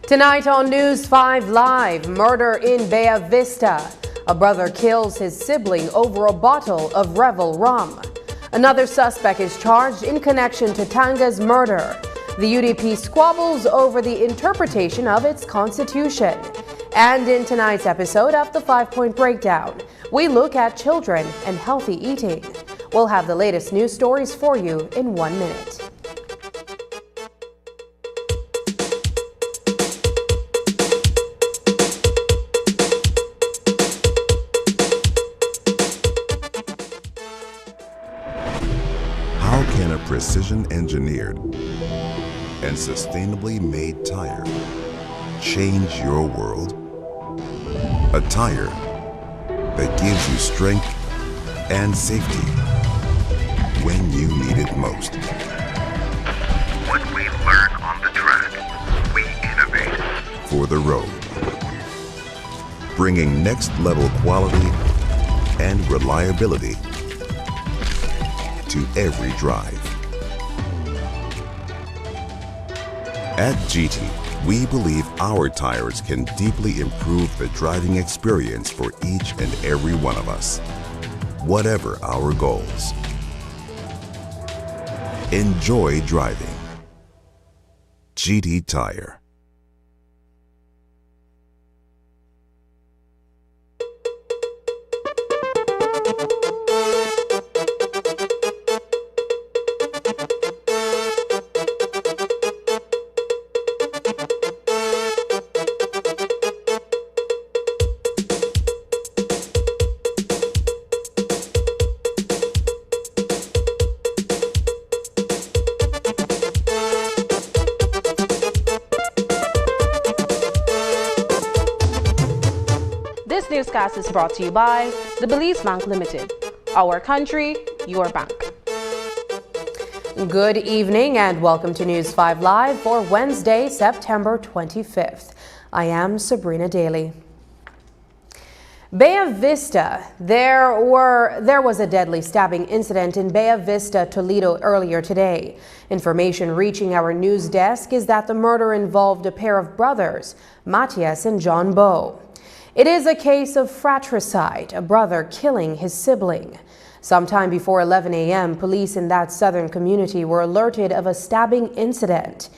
Tonight on News 5 Live, murder in Baya Vista. A brother kills his sibling over a bottle of Revel rum. Another suspect is charged in connection to Tanga's murder. The UDP squabbles over the interpretation of its constitution. And in tonight's episode of the 5-Point Breakdown, we look at children and healthy eating. We'll have the latest news stories for you in 1 minute. How can a precision-engineered and sustainably made tire change your world? A tire that gives you strength and safety when you need it most. What we learn on the track, we innovate For the road. Bringing next-level quality and reliability to every drive. At GT, we believe our tires can deeply improve the driving experience for each and every one of us, whatever our goals. Enjoy driving. GT Tire. This newscast is brought to you by the Belize Bank Limited. Our country, your bank. Good evening and welcome to News 5 Live for Wednesday, September 25th. I am Sabrina Daly. Baya Vista. There was a deadly stabbing incident in Baya Vista, Toledo earlier today. Information reaching our news desk is that the murder involved a pair of brothers, Matias and John Bow. It is a case of fratricide, a brother killing his sibling. Sometime before 11 a.m., police in that southern community were alerted of a stabbing incident.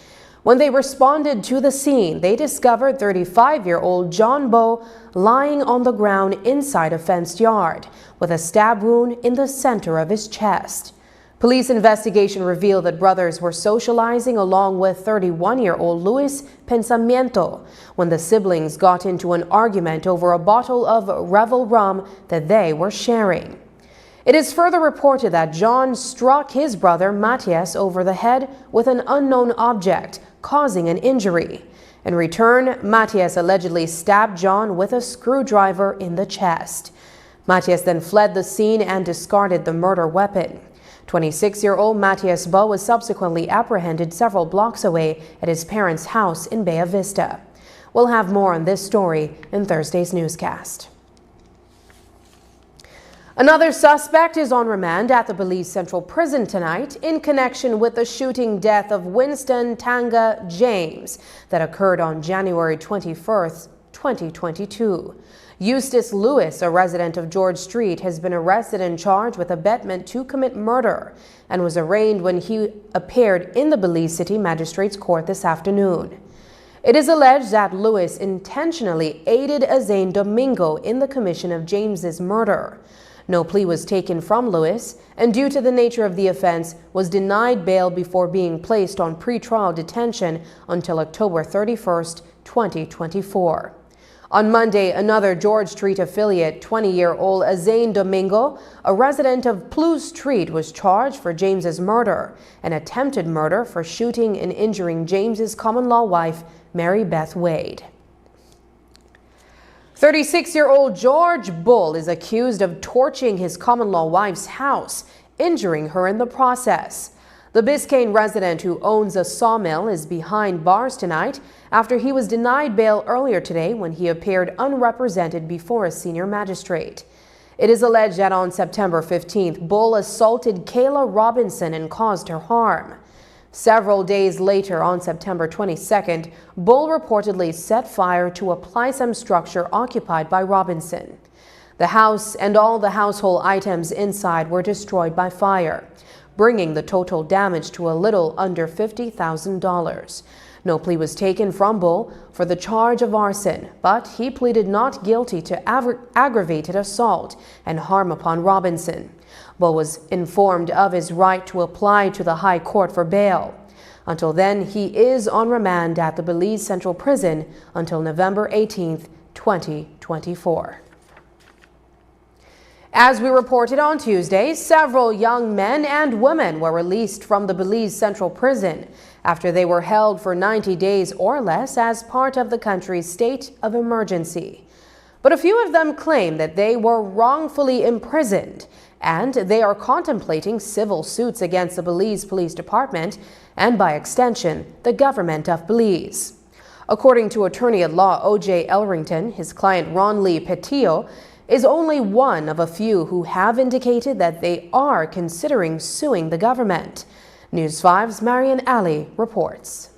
When they responded to the scene, they discovered 35-year-old John Bow lying on the ground inside a fenced yard with a stab wound in the center of his chest. Police investigation revealed that brothers were socializing along with 31-year-old Luis Pensamiento when the siblings got into an argument over a bottle of Revel rum that they were sharing. It is further reported that John struck his brother Matias over the head with an unknown object, causing an injury. In return, Matias allegedly stabbed John with a screwdriver in the chest. Matias then fled the scene and discarded the murder weapon. 26-year-old Matias Bow was subsequently apprehended several blocks away at his parents' house in Baya Vista. We'll have more on this story in Thursday's newscast. Another suspect is on remand at the Belize Central Prison tonight in connection with the shooting death of Winston Tanga James that occurred on January 21st, 2022. Eustace Lewis, a resident of George Street, has been arrested and charged with abetment to commit murder and was arraigned when he appeared in the Belize City Magistrates Court this afternoon. It is alleged that Lewis intentionally aided Azane Domingo in the commission of James's murder. No plea was taken from Lewis, and due to the nature of the offense, was denied bail before being placed on pretrial detention until October 31st, 2024. On Monday, another George Street affiliate, 20-year-old Azain Domingo, a resident of Plus Street, was charged for James's murder and attempted murder for shooting and injuring James's common-law wife, Mary Beth Wade. 36-year-old George Bull is accused of torching his common-law wife's house, injuring her in the process. The Biscayne resident who owns a sawmill is behind bars tonight after he was denied bail earlier today when he appeared unrepresented before a senior magistrate. It is alleged that on September 15th, Bull assaulted Kayla Robinson and caused her harm. Several days later, on September 22nd, Bull reportedly set fire to a plywood structure occupied by Robinson. The house and all the household items inside were destroyed by fire, bringing the total damage to a little under $50,000. No plea was taken from Bull for the charge of arson, but he pleaded not guilty to aggravated assault and harm upon Robinson. Bull was informed of his right to apply to the High Court for bail. Until then, he is on remand at the Belize Central Prison until November 18th, 2024. As we reported on Tuesday, several young men and women were released from the Belize Central Prison after they were held for 90 days or less as part of the country's state of emergency. But a few of them claim that they were wrongfully imprisoned, and they are contemplating civil suits against the Belize Police Department and, by extension, the government of Belize. According to attorney-at-law O.J. Elrington, his client Ron Lee Petillo is only one of a few who have indicated that they are considering suing the government. News 5's Marian Ali reports.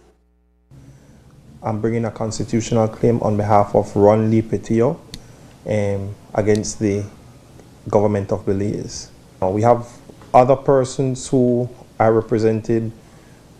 I'm bringing a constitutional claim on behalf of Ron Lee Petillo against the government of Belize. We have other persons who are represented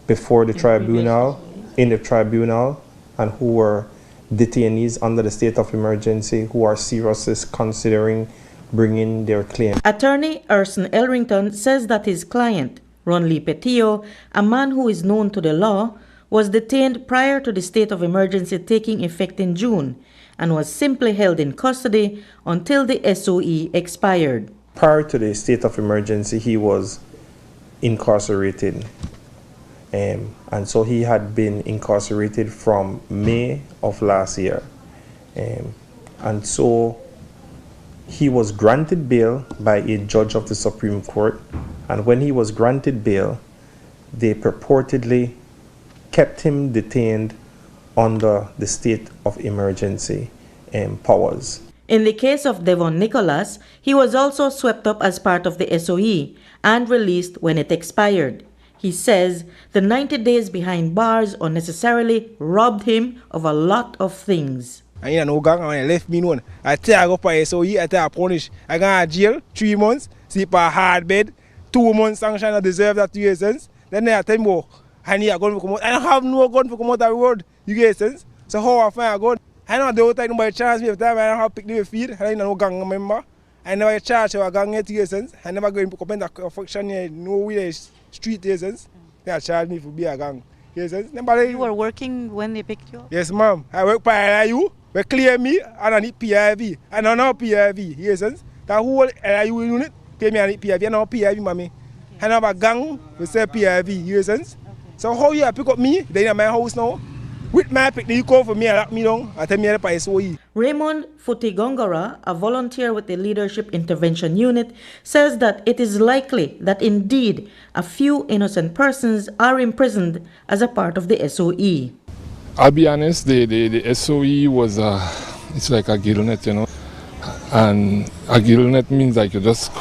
before the tribunal, in the tribunal, and who were detainees under the state of emergency who are seriously considering bringing their claim. Attorney Arson Elrington says that his client, Ron Lee Petillo, a man who is known to the law, was detained prior to the state of emergency taking effect in June and was simply held in custody until the SOE expired. Prior to the state of emergency, he was incarcerated. And so he had been incarcerated from May of last year. And so he was granted bail by a judge of the Supreme Court. And when he was granted bail, they purportedly kept him detained under the state of emergency powers. In the case of Devon Nicholas, he was also swept up as part of the SOE and released when it expired. He says the 90 days behind bars unnecessarily robbed him of a lot of things. I ain't no gang, I left me alone. I tell I go for SOE, I tell I punish. I got a jail 3 months, sleep a hard bed, 2 months sanction, I deserve that, you get sense. Then I tell more. I need a gun to come out. I don't have no gun to come out of the road, you get sense. So how I find a gun? I know the whole time nobody charge me every time I don't have to pick the feed. I ain't no gang member. I never charge a gang yet, you get sense. I never go in to come in the function here, no way. Street license, they charged me for be a gang. Yes, you were working when they picked you up? Yes, ma'am. I work for LIU. They clear me and I need PIV. I don't know PIV. Yes, that whole LIU unit pay me I need PIV. I know PIV, mommy. I have a gang we say PIV. Yes, okay. So how you pick up me? They in my house now. With my pick, they call for me and lock me down. I tell me I pay SOE. Raymond Futigongora, a volunteer with the Leadership Intervention Unit, says that it is likely that indeed a few innocent persons are imprisoned as a part of the SOE. I'll be honest, the SOE was it's like a gill net, you know. And a gill net means like you just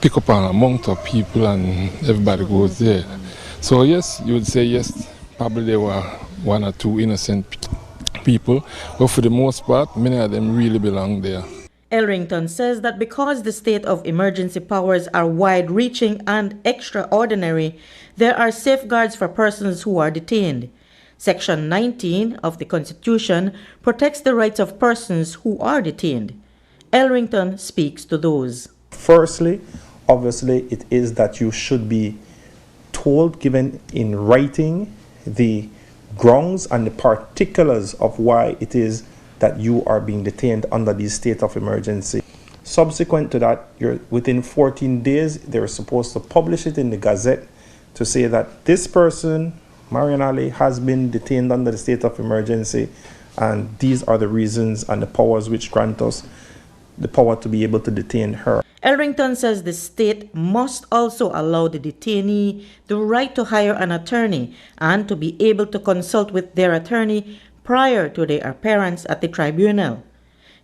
pick up an amount of people and everybody goes there. So yes, you would say yes, probably there were 1 or 2 innocent people, but for the most part, many of them really belong there. Elrington says that because the state of emergency powers are wide-reaching and extraordinary, there are safeguards for persons who are detained. Section 19 of the Constitution protects the rights of persons who are detained. Elrington speaks to those. Firstly, obviously, it is that you should be told, given in writing, the grounds and the particulars of why it is that you are being detained under the state of emergency. Subsequent to that, within 14 days, they're supposed to publish it in the Gazette to say that this person, Marian Ali, has been detained under the state of emergency, and these are the reasons and the powers which grant us the power to be able to detain her. Elrington says the state must also allow the detainee the right to hire an attorney and to be able to consult with their attorney prior to their appearance at the tribunal.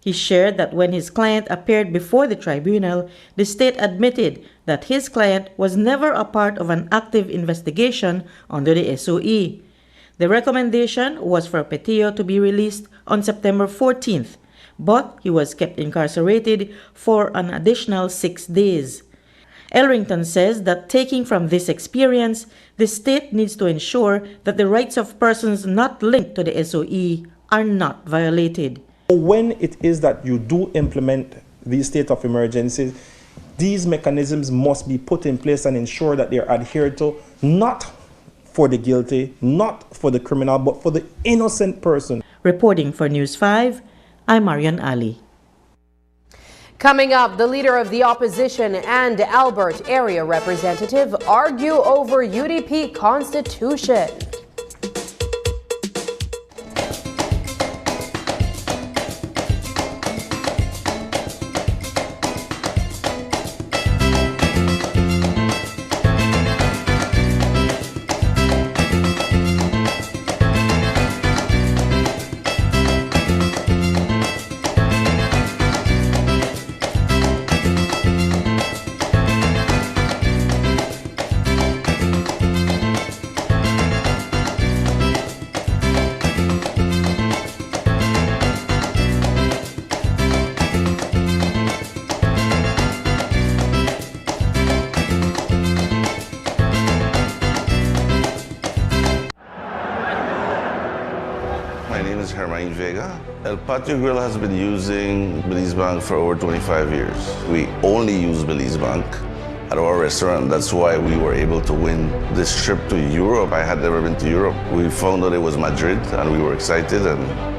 He shared that when his client appeared before the tribunal, the state admitted that his client was never a part of an active investigation under the SOE. The recommendation was for Petillo to be released on September 14th, but he was kept incarcerated for an additional 6 days. Elrington says that taking from this experience, the state needs to ensure that the rights of persons not linked to the SOE are not violated. When it is that you do implement the state of emergencies, these mechanisms must be put in place and ensure that they're adhered to, not for the guilty, not for the criminal, but for the innocent person. Reporting for News 5, I'm Marian Ali. Coming up, the leader of the opposition and Albert area representative argue over UDP constitution. El Patio Grill has been using Belize Bank for over 25 years. We only use Belize Bank at our restaurant. That's why we were able to win this trip to Europe. I had never been to Europe. We found out it was Madrid and we were excited and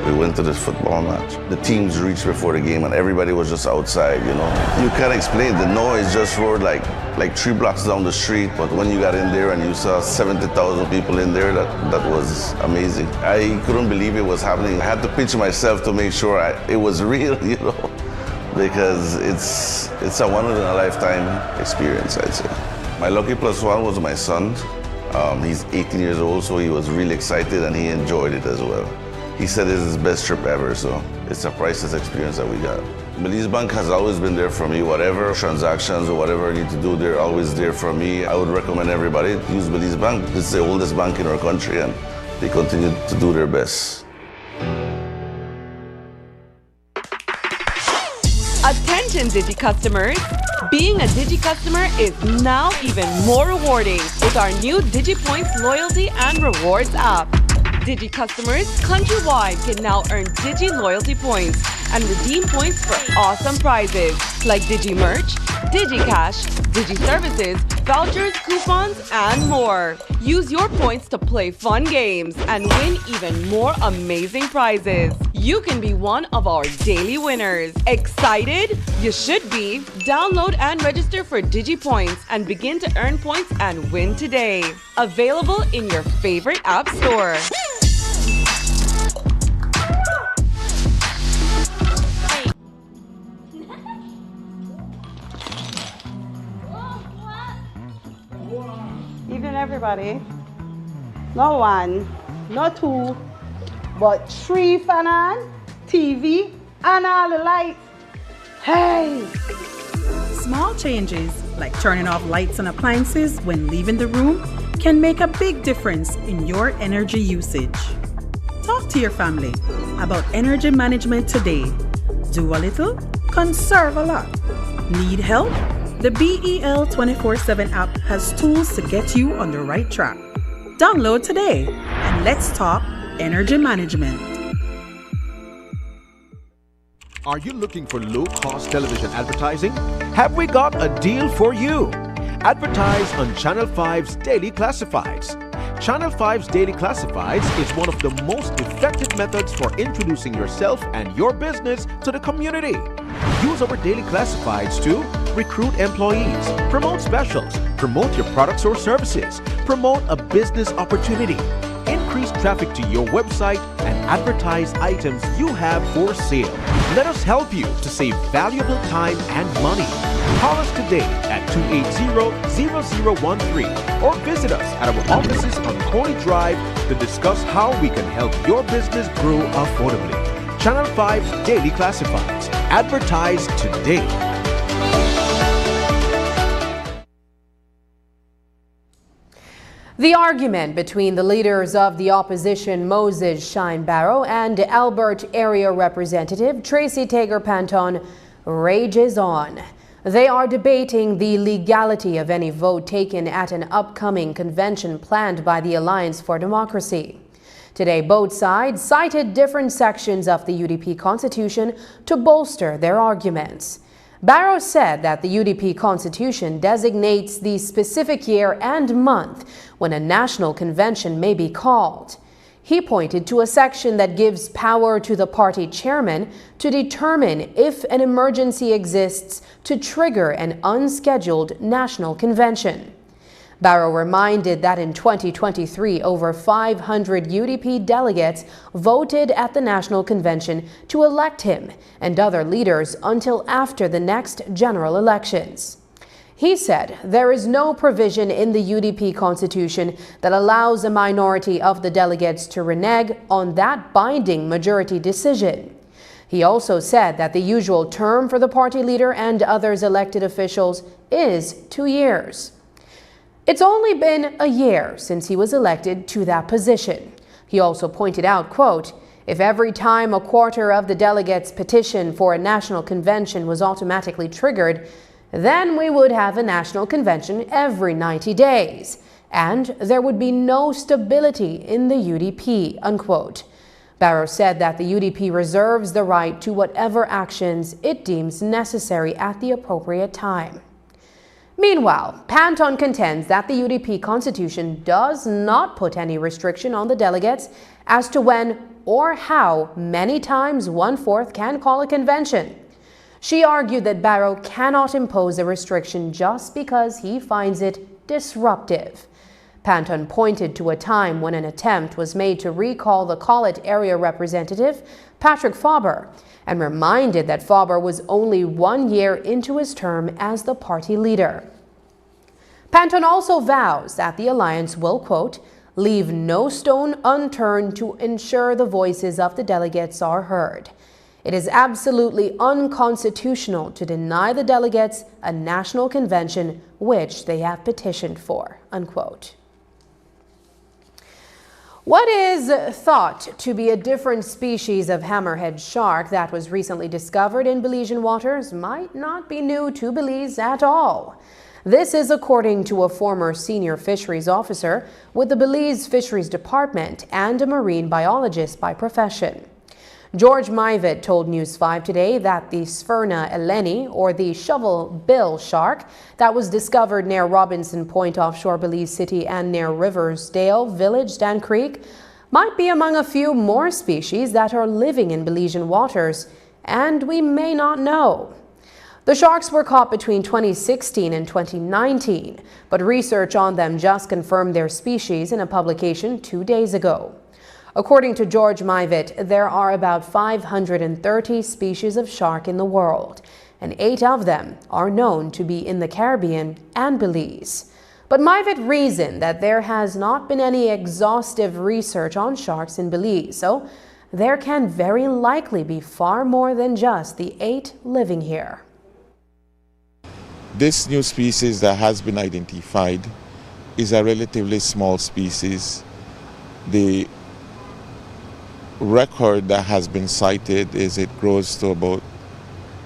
we went to this football match. The teams reached before the game and everybody was just outside, you know. You can't explain, the noise just roared like 3 blocks down the street, but when you got in there and you saw 70,000 people in there, that was amazing. I couldn't believe it was happening. I had to pinch myself to make sure it was real, you know, because it's a one-in-a-lifetime experience, I'd say. My lucky plus one was my son. He's 18 years old, so he was really excited and he enjoyed it as well. He said it's his best trip ever, so it's a priceless experience that we got. Belize Bank has always been there for me. Whatever transactions or whatever I need to do, they're always there for me. I would recommend everybody to use Belize Bank. It's the oldest bank in our country and they continue to do their best. Attention Digi customers! Being a Digi customer is now even more rewarding with our new DigiPoints Loyalty and Rewards app. Digi customers countrywide can now earn Digi loyalty points and redeem points for awesome prizes like Digi merch, Digi cash, Digi services, vouchers, coupons, and more. Use your points to play fun games and win even more amazing prizes. You can be one of our daily winners. Excited? You should be. Download and register for Digi Points and begin to earn points and win today. Available in your favorite app store. Evening, everybody. No 1, no 2, but 3 fan on, TV, and all the lights. Hey! Small changes, like turning off lights and appliances when leaving the room, can make a big difference in your energy usage. Talk to your family about energy management today. Do a little, conserve a lot. Need help? The BEL 24/7 app has tools to get you on the right track. Download today and let's talk energy management. Are you looking for low-cost television advertising? Have we got a deal for you? Advertise on Channel 5's Daily Classifieds. Channel 5's Daily Classifieds is one of the most effective methods for introducing yourself and your business to the community. Use our Daily Classifieds to recruit employees, promote specials, promote your products or services, promote a business opportunity, increase traffic to your website, and advertise items you have for sale. Let us help you to save valuable time and money. Call us today at 280-0013 or visit us at our offices on Coney Drive to discuss how we can help your business grow affordably. Channel 5's Daily Classifieds. Advertise today. The argument between the leaders of the opposition Moses Shine Barrow and Albert Area Representative Tracy Tager Panton rages on. They are debating the legality of any vote taken at an upcoming convention planned by the Alliance for Democracy. Today, both sides cited different sections of the UDP Constitution to bolster their arguments. Barrow said that the UDP Constitution designates the specific year and month when a national convention may be called. He pointed to a section that gives power to the party chairman to determine if an emergency exists to trigger an unscheduled national convention. Barrow reminded that in 2023, over 500 UDP delegates voted at the National Convention to elect him and other leaders until after the next general elections. He said there is no provision in the UDP Constitution that allows a minority of the delegates to renege on that binding majority decision. He also said that the usual term for the party leader and others elected officials is 2 years. It's only been a year since he was elected to that position. He also pointed out, quote, if every time a quarter of the delegates' petition for a national convention was automatically triggered, then we would have a national convention every 90 days, and there would be no stability in the UDP, unquote. Barrow said that the UDP reserves the right to whatever actions it deems necessary at the appropriate time. Meanwhile, Panton contends that the UDP Constitution does not put any restriction on the delegates as to when or how many times 1/4 can call a convention. She argued that Barrow cannot impose a restriction just because he finds it disruptive. Panton pointed to a time when an attempt was made to recall the Collet area representative, Patrick Faber, and reminded that Faber was only 1 year into his term as the party leader. Panton also vows that the alliance will, quote, leave no stone unturned to ensure the voices of the delegates are heard. It is absolutely unconstitutional to deny the delegates a national convention which they have petitioned for, unquote. What is thought to be a different species of hammerhead shark that was recently discovered in Belizean waters might not be new to Belize at all. This is according to a former senior fisheries officer with the Belize Fisheries Department and a marine biologist by profession. George Maivet told News 5 today that the Sphyrna eleni, or the shovel-bill shark, that was discovered near Robinson Point offshore Belize City and near Riversdale Village, Dan Creek, might be among a few more species that are living in Belizean waters, and we may not know. The sharks were caught between 2016 and 2019, but research on them just confirmed their species in a publication 2 days ago. According to George Maivet, there are about 530 species of shark in the world, and 8 of them are known to be in the Caribbean and Belize. But Maivet reasoned that there has not been any exhaustive research on sharks in Belize, so there can very likely be far more than just the 8 living here. This new species that has been identified is a relatively small species. The record that has been cited is it grows to about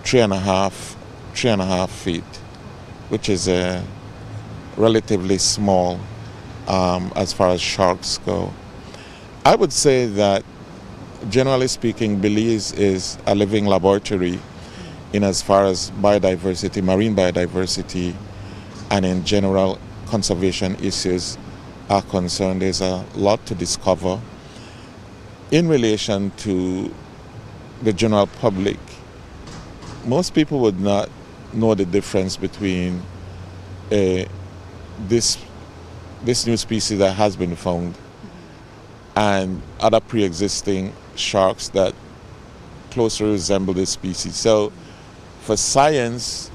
3.5 feet, which is relatively small as far as sharks go. I would say that, generally speaking, Belize is a living laboratory in as far as biodiversity, marine biodiversity, and in general conservation issues are concerned. There's a lot to discover. In relation to the general public, most people would not know the difference between this new species that has been found and other pre-existing sharks that closely resemble this species. So for science,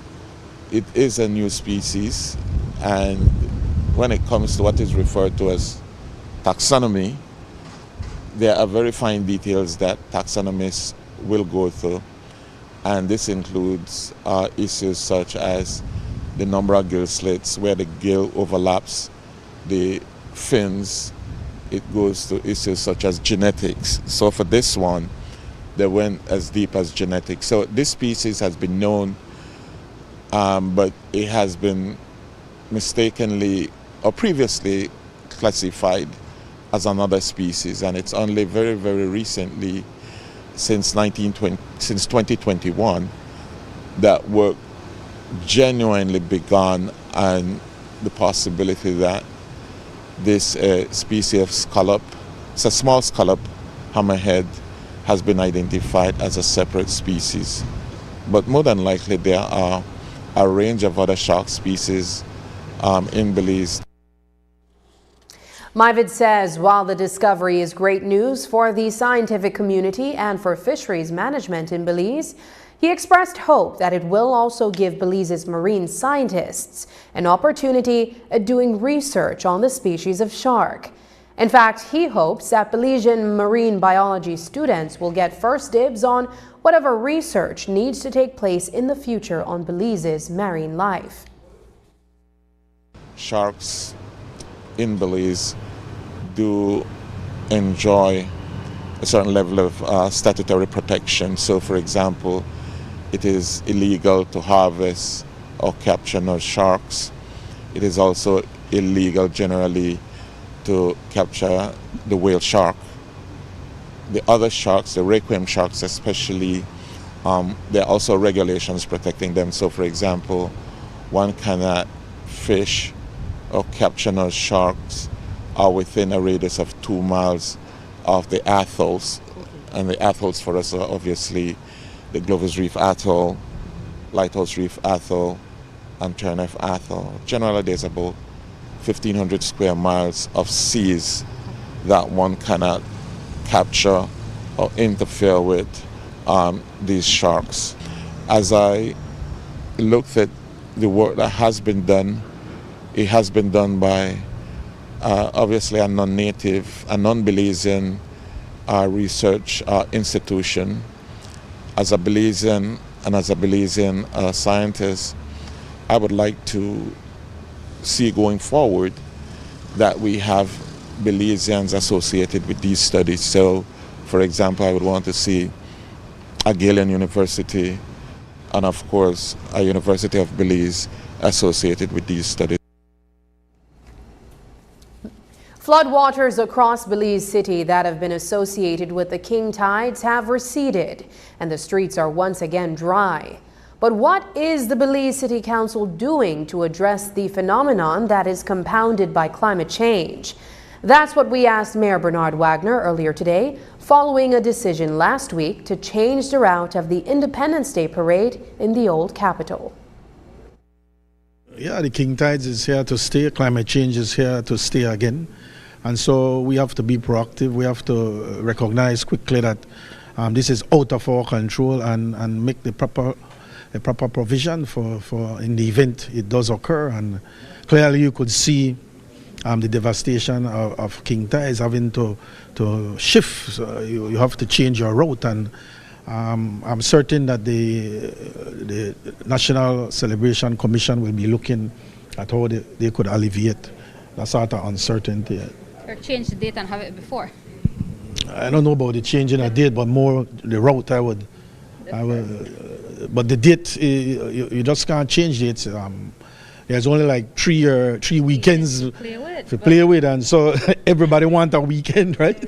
it is a new species, and when it comes to what is referred to as taxonomy, there are very fine details that taxonomists will go through, and this includes issues such as the number of gill slits, where the gill overlaps the fins. It goes to issues such as genetics. So for this one, they went as deep as genetics. So this species has been known, but it has been mistakenly or previously classified as another species, and it's only very, very recently, since 2021, that work genuinely begun, and the possibility that this species of scallop, it's a small scallop hammerhead, has been identified as a separate species. But more than likely there are a range of other shark species in Belize. Myvid says while the discovery is great news for the scientific community and for fisheries management in Belize, he expressed hope that it will also give Belize's marine scientists an opportunity at doing research on the species of shark. In fact, he hopes that Belizean marine biology students will get first dibs on whatever research needs to take place in the future on Belize's marine life. Sharks in Belize do enjoy a certain level of statutory protection. So, for example, it is illegal to harvest or capture no sharks. It is also illegal generally to capture the whale shark. The other sharks, the requiem sharks especially, there are also regulations protecting them. So, for example, one cannot fish or capture no sharks are within a radius of 2 miles of the atolls. And the atolls for us are obviously the Glover's Reef Atoll, Lighthouse Reef Atoll, and Turner's Atoll. Generally, there's about 1,500 square miles of seas that one cannot capture or interfere with these sharks. As I looked at the work that has been done, it has been done by obviously a non-native, a non-Belizean research institution. As a Belizean and as a Belizean scientist, I would like to see going forward that we have Belizeans associated with these studies. So, for example, I would want to see a Galen University and, of course, a University of Belize associated with these studies. Floodwaters across Belize City that have been associated with the king tides have receded, and the streets are once again dry. But what is the Belize City Council doing to address the phenomenon that is compounded by climate change? That's what we asked Mayor Bernard Wagner earlier today, following a decision last week to change the route of the Independence Day Parade in the Old Capitol. Yeah, the king tides is here to stay. Climate change is here to stay again. And so we have to be proactive. We have to recognize quickly that this is out of our control and make the proper provision for in the event it does occur. And clearly you could see the devastation of king tides having to shift. So you have to change your route, and I'm certain that the National Celebration Commission will be looking at how they could alleviate that sort of uncertainty. Or change the date and have it before? I don't know about the changing a date, but more the route I would but the date, you just can't change dates. There's only like three weekends to play with, and so everybody wants a weekend, right?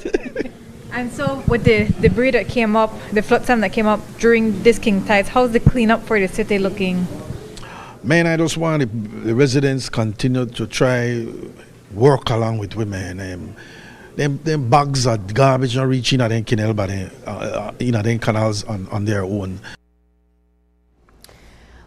And so with the debris that came up, the flotsam that came up during this king tides, how's the cleanup for the city looking? Man, I just want the residents continue to try work along with women. Them bags of garbage not reaching at them canal, but them canals on their own.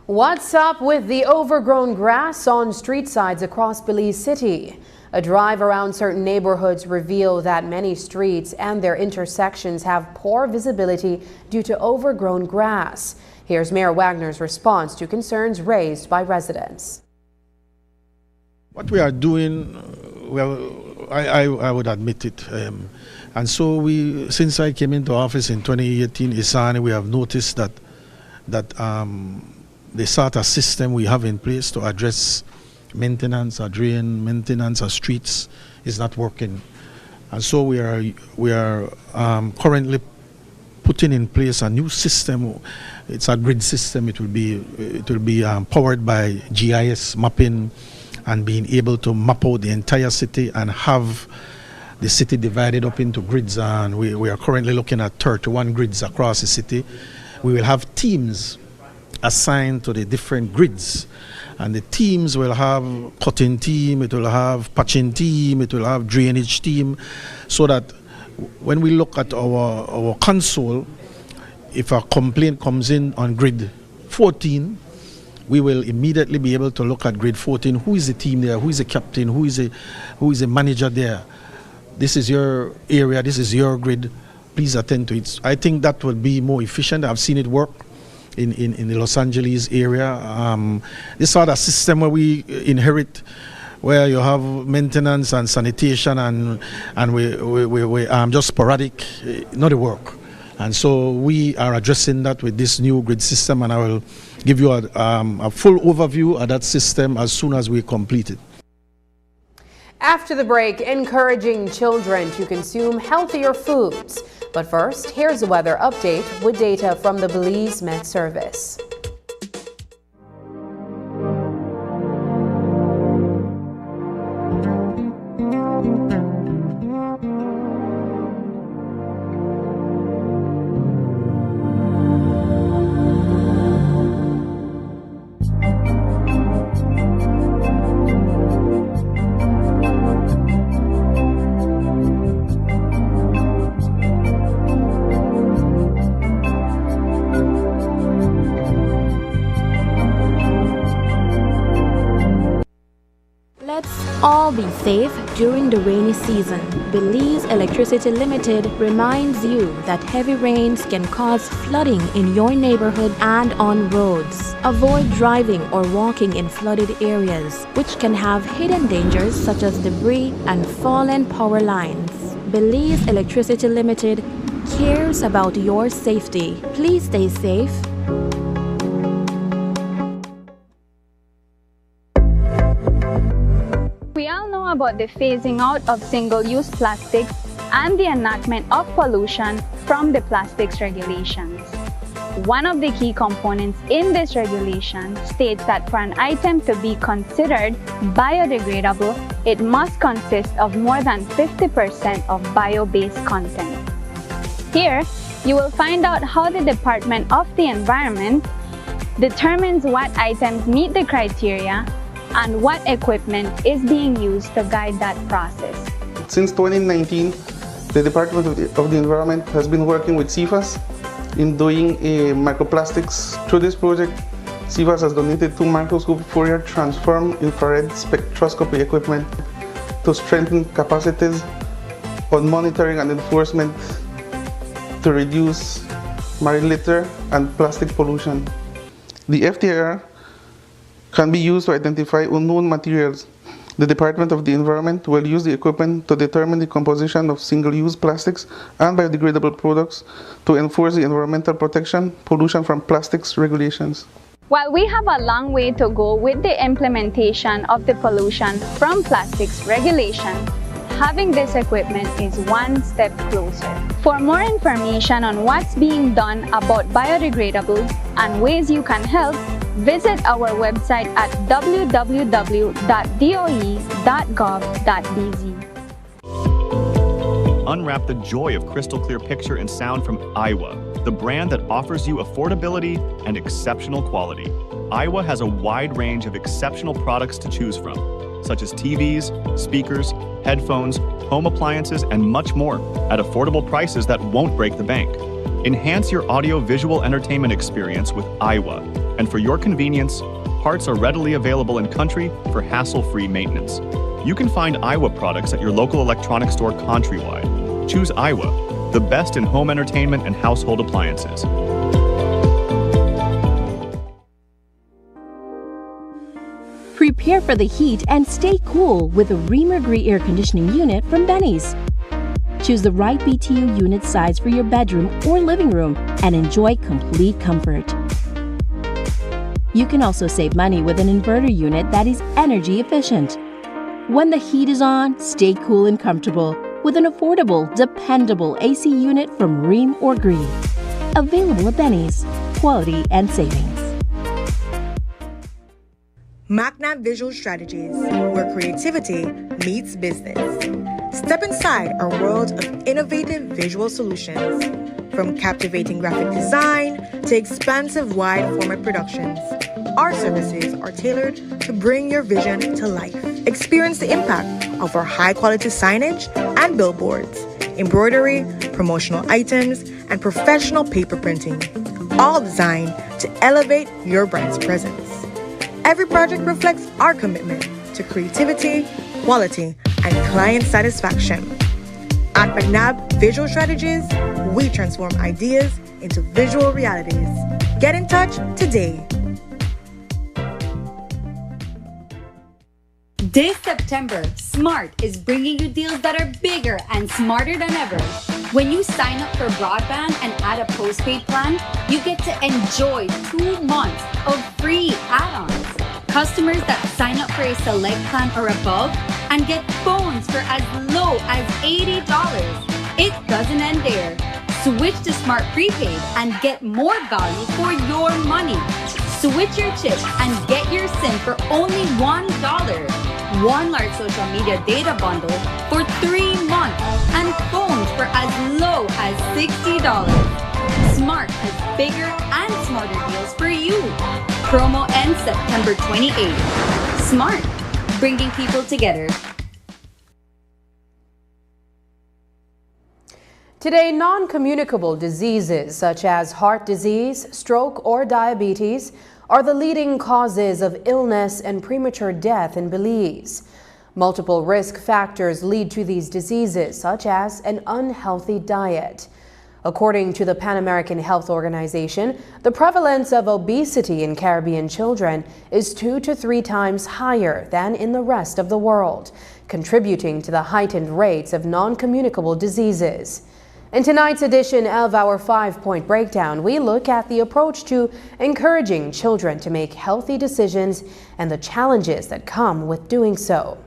What's up with the overgrown grass on street sides across Belize City? A drive around certain neighborhoods reveal that many streets and their intersections have poor visibility due to overgrown grass. Here's Mayor Wagner's response to concerns raised by residents. What we are doing, well, I would admit it. And so since I came into office in 2018, Isani, we have noticed that the sort of system we have in place to address maintenance of drain, maintenance of streets is not working. And so we are currently putting in place a new system. It's a grid system. It will be powered by GIS mapping and being able to map out the entire city and have the city divided up into grids. And we are currently looking at 31 grids across the city. We will have teams assigned to the different grids, and the teams will have cutting team, it will have patching team, it will have drainage team, so that when we look at our console, if a complaint comes in on grid 14, we will immediately be able to look at grid 14. Who is the team there? Who is the captain? Who is the manager there? This is your area. This is your grid. Please attend to it. I think that will be more efficient. I've seen it work in the Los Angeles area. This sort of system where we inherit, where you have maintenance and sanitation and we just sporadic, not a work. And so we are addressing that with this new grid system, and I will give you a full overview of that system as soon as we complete it. After the break, encouraging children to consume healthier foods. But first, here's a weather update with data from the Belize Met Service. All be safe during the rainy season. Belize Electricity Limited reminds you that heavy rains can cause flooding in your neighborhood and on roads. Avoid driving or walking in flooded areas, which can have hidden dangers such as debris and fallen power lines. Belize Electricity Limited cares about your safety. Please stay safe. We all know about the phasing out of single-use plastics and the enactment of pollution from the plastics regulations. One of the key components in this regulation states that for an item to be considered biodegradable, it must consist of more than 50% of bio-based content. Here, you will find out how the Department of the Environment determines what items meet the criteria and what equipment is being used to guide that process. Since 2019, the Department of the Environment has been working with CIFAS in doing microplastics. Through this project, CIFAS has donated 2 microscope Fourier transform infrared spectroscopy equipment to strengthen capacities on monitoring and enforcement to reduce marine litter and plastic pollution. The FTIR can be used to identify unknown materials. The Department of the Environment will use the equipment to determine the composition of single-use plastics and biodegradable products to enforce the environmental protection, pollution from plastics regulations. While we have a long way to go with the implementation of the pollution from plastics regulation, having this equipment is one step closer. For more information on what's being done about biodegradables and ways you can help, visit our website at www.doe.gov.bz. unwrap the joy of crystal clear picture and sound from Iowa, the brand that offers you affordability and exceptional quality. Iowa has a wide range of exceptional products to choose from, such as TVs, speakers, headphones, home appliances, and much more at affordable prices that won't break the bank. Enhance your audio-visual entertainment experience with Iowa, and for your convenience, parts are readily available in country for hassle-free maintenance. You can find Iowa products at your local electronics store countrywide. Choose Iowa, the best in home entertainment and household appliances. Prepare for the heat and stay cool with a Reamer-Gree air conditioning unit from Benny's. Choose the right BTU unit size for your bedroom or living room and enjoy complete comfort. You can also save money with an inverter unit that is energy efficient. When the heat is on, stay cool and comfortable with an affordable, dependable AC unit from Ream or Gree. Available at Benny's. Quality and savings. MacNav Visual Strategies, where creativity meets business. Step inside our world of innovative visual solutions. From captivating graphic design to expansive wide-format productions, our services are tailored to bring your vision to life. Experience the impact of our high-quality signage and billboards, embroidery, promotional items, and professional paper printing, all designed to elevate your brand's presence. Every project reflects our commitment to creativity, quality, and client satisfaction. At MacNav Visual Strategies, we transform ideas into visual realities. Get in touch today. This September, Smart is bringing you deals that are bigger and smarter than ever. When you sign up for broadband and add a postpaid plan, you get to enjoy 2 months of free add-ons. Customers that sign up for a select plan or above and get phones for as low as $80. It doesn't end there. Switch to Smart Prepaid and get more value for your money. Switch your chip and get your SIM for only $1. One large social media data bundle for 3 months and phones for as low as $60. Smart has bigger and smarter deals for you. Promo ends September 28th. Smart, bringing people together. Today, non-communicable diseases such as heart disease, stroke, or diabetes are the leading causes of illness and premature death in Belize. Multiple risk factors lead to these diseases, such as an unhealthy diet. According to the Pan American Health Organization, the prevalence of obesity in Caribbean children is 2 to 3 times higher than in the rest of the world, contributing to the heightened rates of non-communicable diseases. In tonight's edition of our 5-point breakdown, we look at the approach to encouraging children to make healthy decisions and the challenges that come with doing so.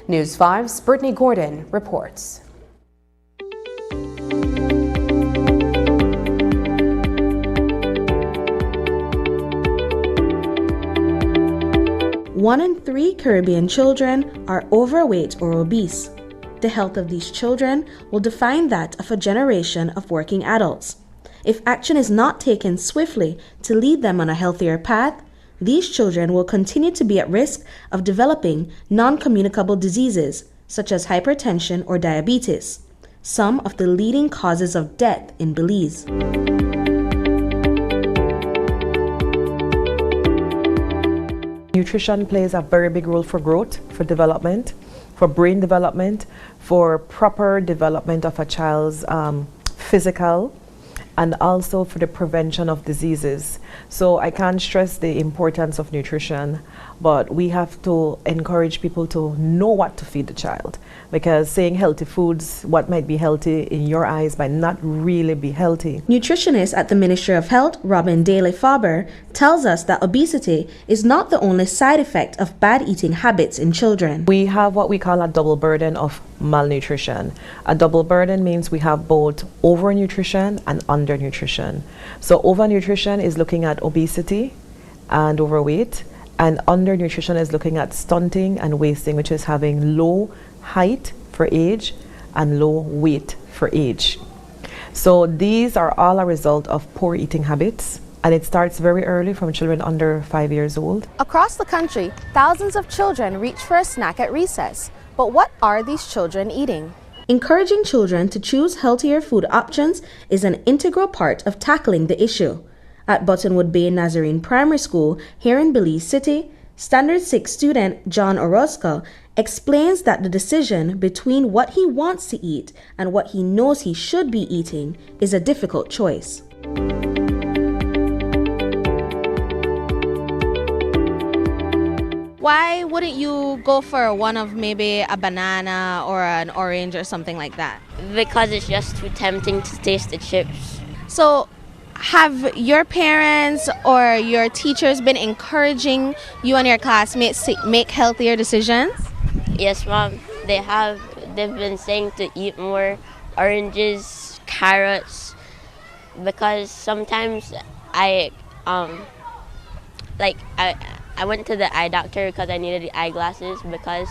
News 5's Brittany Gordon reports. One in 3 Caribbean children are overweight or obese. The health of these children will define that of a generation of working adults. If action is not taken swiftly to lead them on a healthier path, these children will continue to be at risk of developing non-communicable diseases such as hypertension or diabetes, some of the leading causes of death in Belize. Nutrition plays a very big role for growth, for development, for brain development, for proper development of a child's physical, and also for the prevention of diseases. So I can't stress the importance of nutrition, but we have to encourage people to know what to feed the child, because saying healthy foods, what might be healthy in your eyes might not really be healthy. Nutritionist at the Ministry of Health, Robin Daly-Faber, tells us that obesity is not the only side effect of bad eating habits in children. We have what we call a double burden of malnutrition. A double burden means we have both overnutrition and undernutrition. So overnutrition is looking at obesity and overweight, and undernutrition is looking at stunting and wasting, which is having low height for age and low weight for age. So these are all a result of poor eating habits, and it starts very early from children under 5 years old. Across the country, thousands of children reach for a snack at recess. But what are these children eating? Encouraging children to choose healthier food options is an integral part of tackling the issue. At Buttonwood Bay Nazarene Primary School here in Belize City, Standard 6 student John Orozco explains that the decision between what he wants to eat and what he knows he should be eating is a difficult choice. Why wouldn't you go for one of maybe a banana or an orange or something like that? Because it's just too tempting to taste the chips. So, have your parents or your teachers been encouraging you and your classmates to make healthier decisions? Yes, Mom. They have. They've been saying to eat more oranges, carrots, because sometimes I went to the eye doctor because I needed the eyeglasses because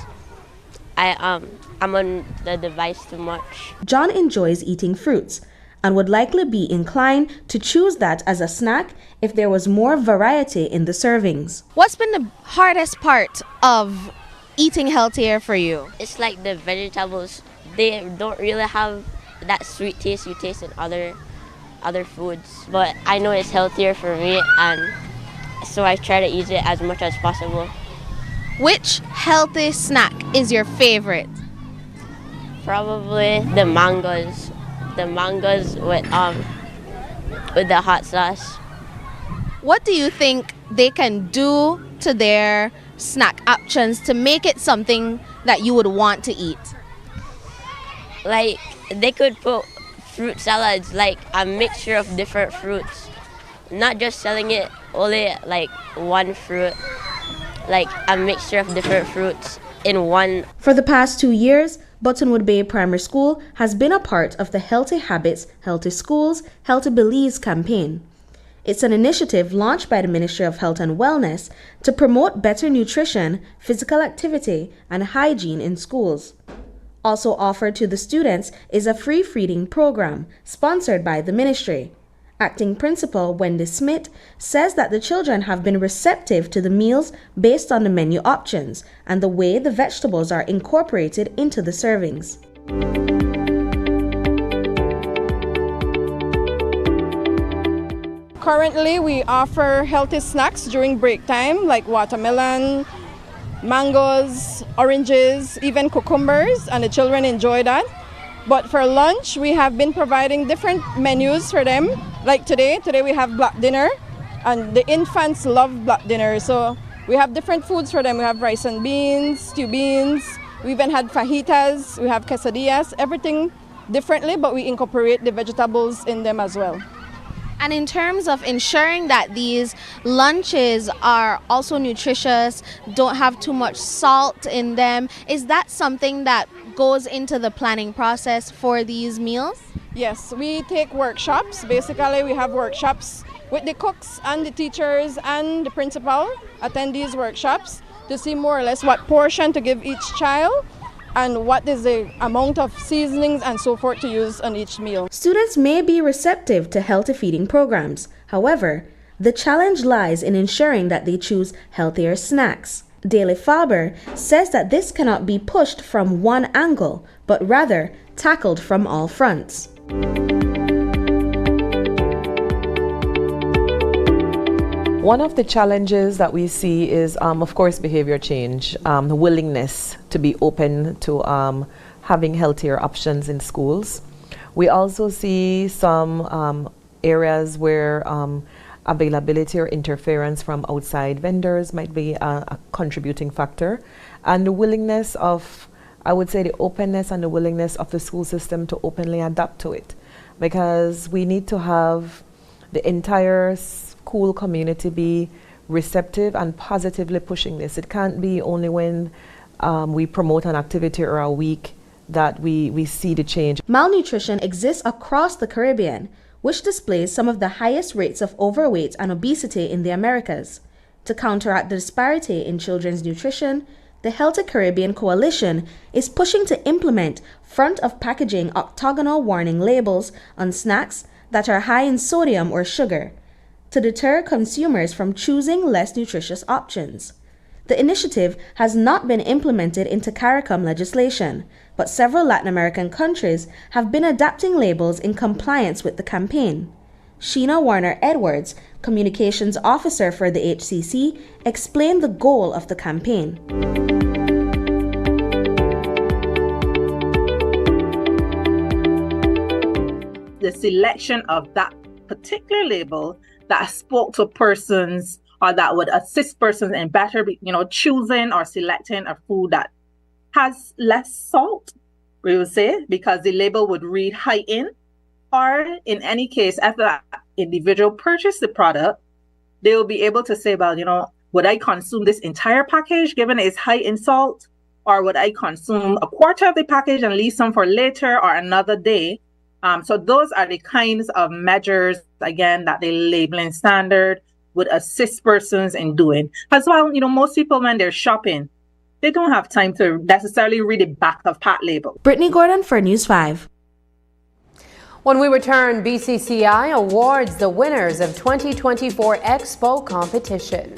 I'm on the device too much. John enjoys eating fruits and would likely be inclined to choose that as a snack if there was more variety in the servings. What's been the hardest part of eating healthier for you? It's like the vegetables, they don't really have that sweet taste you taste in other foods. But I know it's healthier for me, and so I try to eat it as much as possible. Which healthy snack is your favorite? Probably the mangoes. The mangoes with the hot sauce. What do you think they can do to their snack options to make it something that you would want to eat? Like, they could put fruit salads, like a mixture of different fruits. Not just selling it only like one fruit, like a mixture of different fruits in one. For the past 2 years, Buttonwood Bay Primary School has been a part of the Healthy Habits, Healthy Schools, Healthy Belize campaign. It's an initiative launched by the Ministry of Health and Wellness to promote better nutrition, physical activity, and hygiene in schools. Also offered to the students is a free feeding program sponsored by the ministry. Acting Principal Wendy Smith says that the children have been receptive to the meals based on the menu options and the way the vegetables are incorporated into the servings. Currently, we offer healthy snacks during break time like watermelon, mangoes, oranges, even cucumbers, and the children enjoy that. But for lunch, we have been providing different menus for them. Like today we have black dinner, and the infants love black dinner. So we have different foods for them. We have rice and beans, stew beans. We even had fajitas, we have quesadillas, everything differently, but we incorporate the vegetables in them as well. And in terms of ensuring that these lunches are also nutritious, don't have too much salt in them, is that something that goes into the planning process for these meals? Yes, we take workshops. Basically, we have workshops with the cooks and the teachers and the principal attend these workshops to see more or less what portion to give each child and what is the amount of seasonings and so forth to use on each meal. Students may be receptive to healthy feeding programs. However, the challenge lies in ensuring that they choose healthier snacks. Daley Faber says that this cannot be pushed from one angle, but rather tackled from all fronts. One of the challenges that we see is, of course, behavior change, the willingness to be open to having healthier options in schools. We also see some areas where availability or interference from outside vendors might be a contributing factor. And the willingness of, I would say, the openness and the willingness of the school system to openly adapt to it. Because we need to have the entire school community be receptive and positively pushing this. It can't be only when we promote an activity or a week that we see the change. Malnutrition exists across the Caribbean, which displays some of the highest rates of overweight and obesity in the Americas. To counteract the disparity in children's nutrition, the Healthy Caribbean Coalition is pushing to implement front-of-packaging octagonal warning labels on snacks that are high in sodium or sugar to deter consumers from choosing less nutritious options. The initiative has not been implemented into CARICOM legislation, but several Latin American countries have been adapting labels in compliance with the campaign. Sheena Warner-Edwards, Communications Officer for the HCC, explained the goal of the campaign. The selection of that particular label that spoke to persons or that would assist persons in better, choosing or selecting a food that has less salt, we would say, because the label would read high in, or in any case, after that individual purchased the product, they will be able to say, well, would I consume this entire package given it's high in salt, or would I consume a quarter of the package and leave some for later or another day? So those are the kinds of measures, again, that the labeling standard would assist persons in doing. As well, most people, when they're shopping, they don't have time to necessarily read the back of pack label. Brittany Gordon for News 5. When we return, BCCI awards the winners of 2024 Expo competition.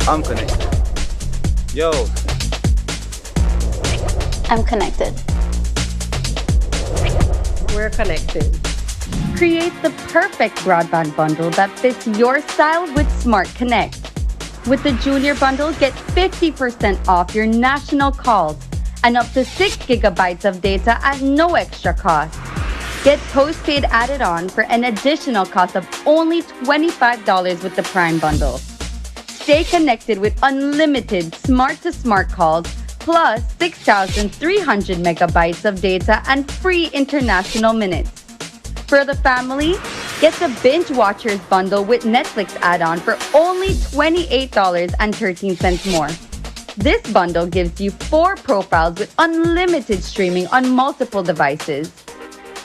I'm connected. Yo. I'm connected. We're connected. Create the perfect broadband bundle that fits your style with Smart Connect. With the Junior Bundle, get 50% off your national calls and up to 6 gigabytes of data at no extra cost. Get postpaid added on for an additional cost of only $25 with the Prime Bundle. Stay connected with unlimited smart-to-smart calls, plus 6,300 megabytes of data and free international minutes. For the family, get the Binge Watchers bundle with Netflix add-on for only $28.13 more. This bundle gives you 4 profiles with unlimited streaming on multiple devices.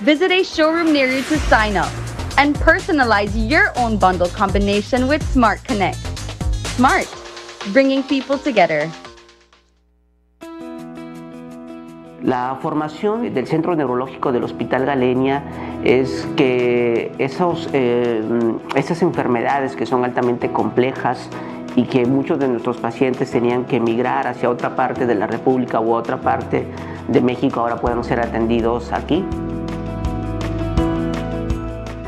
Visit a showroom near you to sign up and personalize your own bundle combination with Smart Connect. Smart, bringing people together. La formación del Centro Neurológico del Hospital Galenia es que esas enfermedades que son altamente complejas y que muchos de nuestros pacientes tenían que emigrar hacia otra parte de la República u otra parte de México ahora puedan ser atendidos aquí.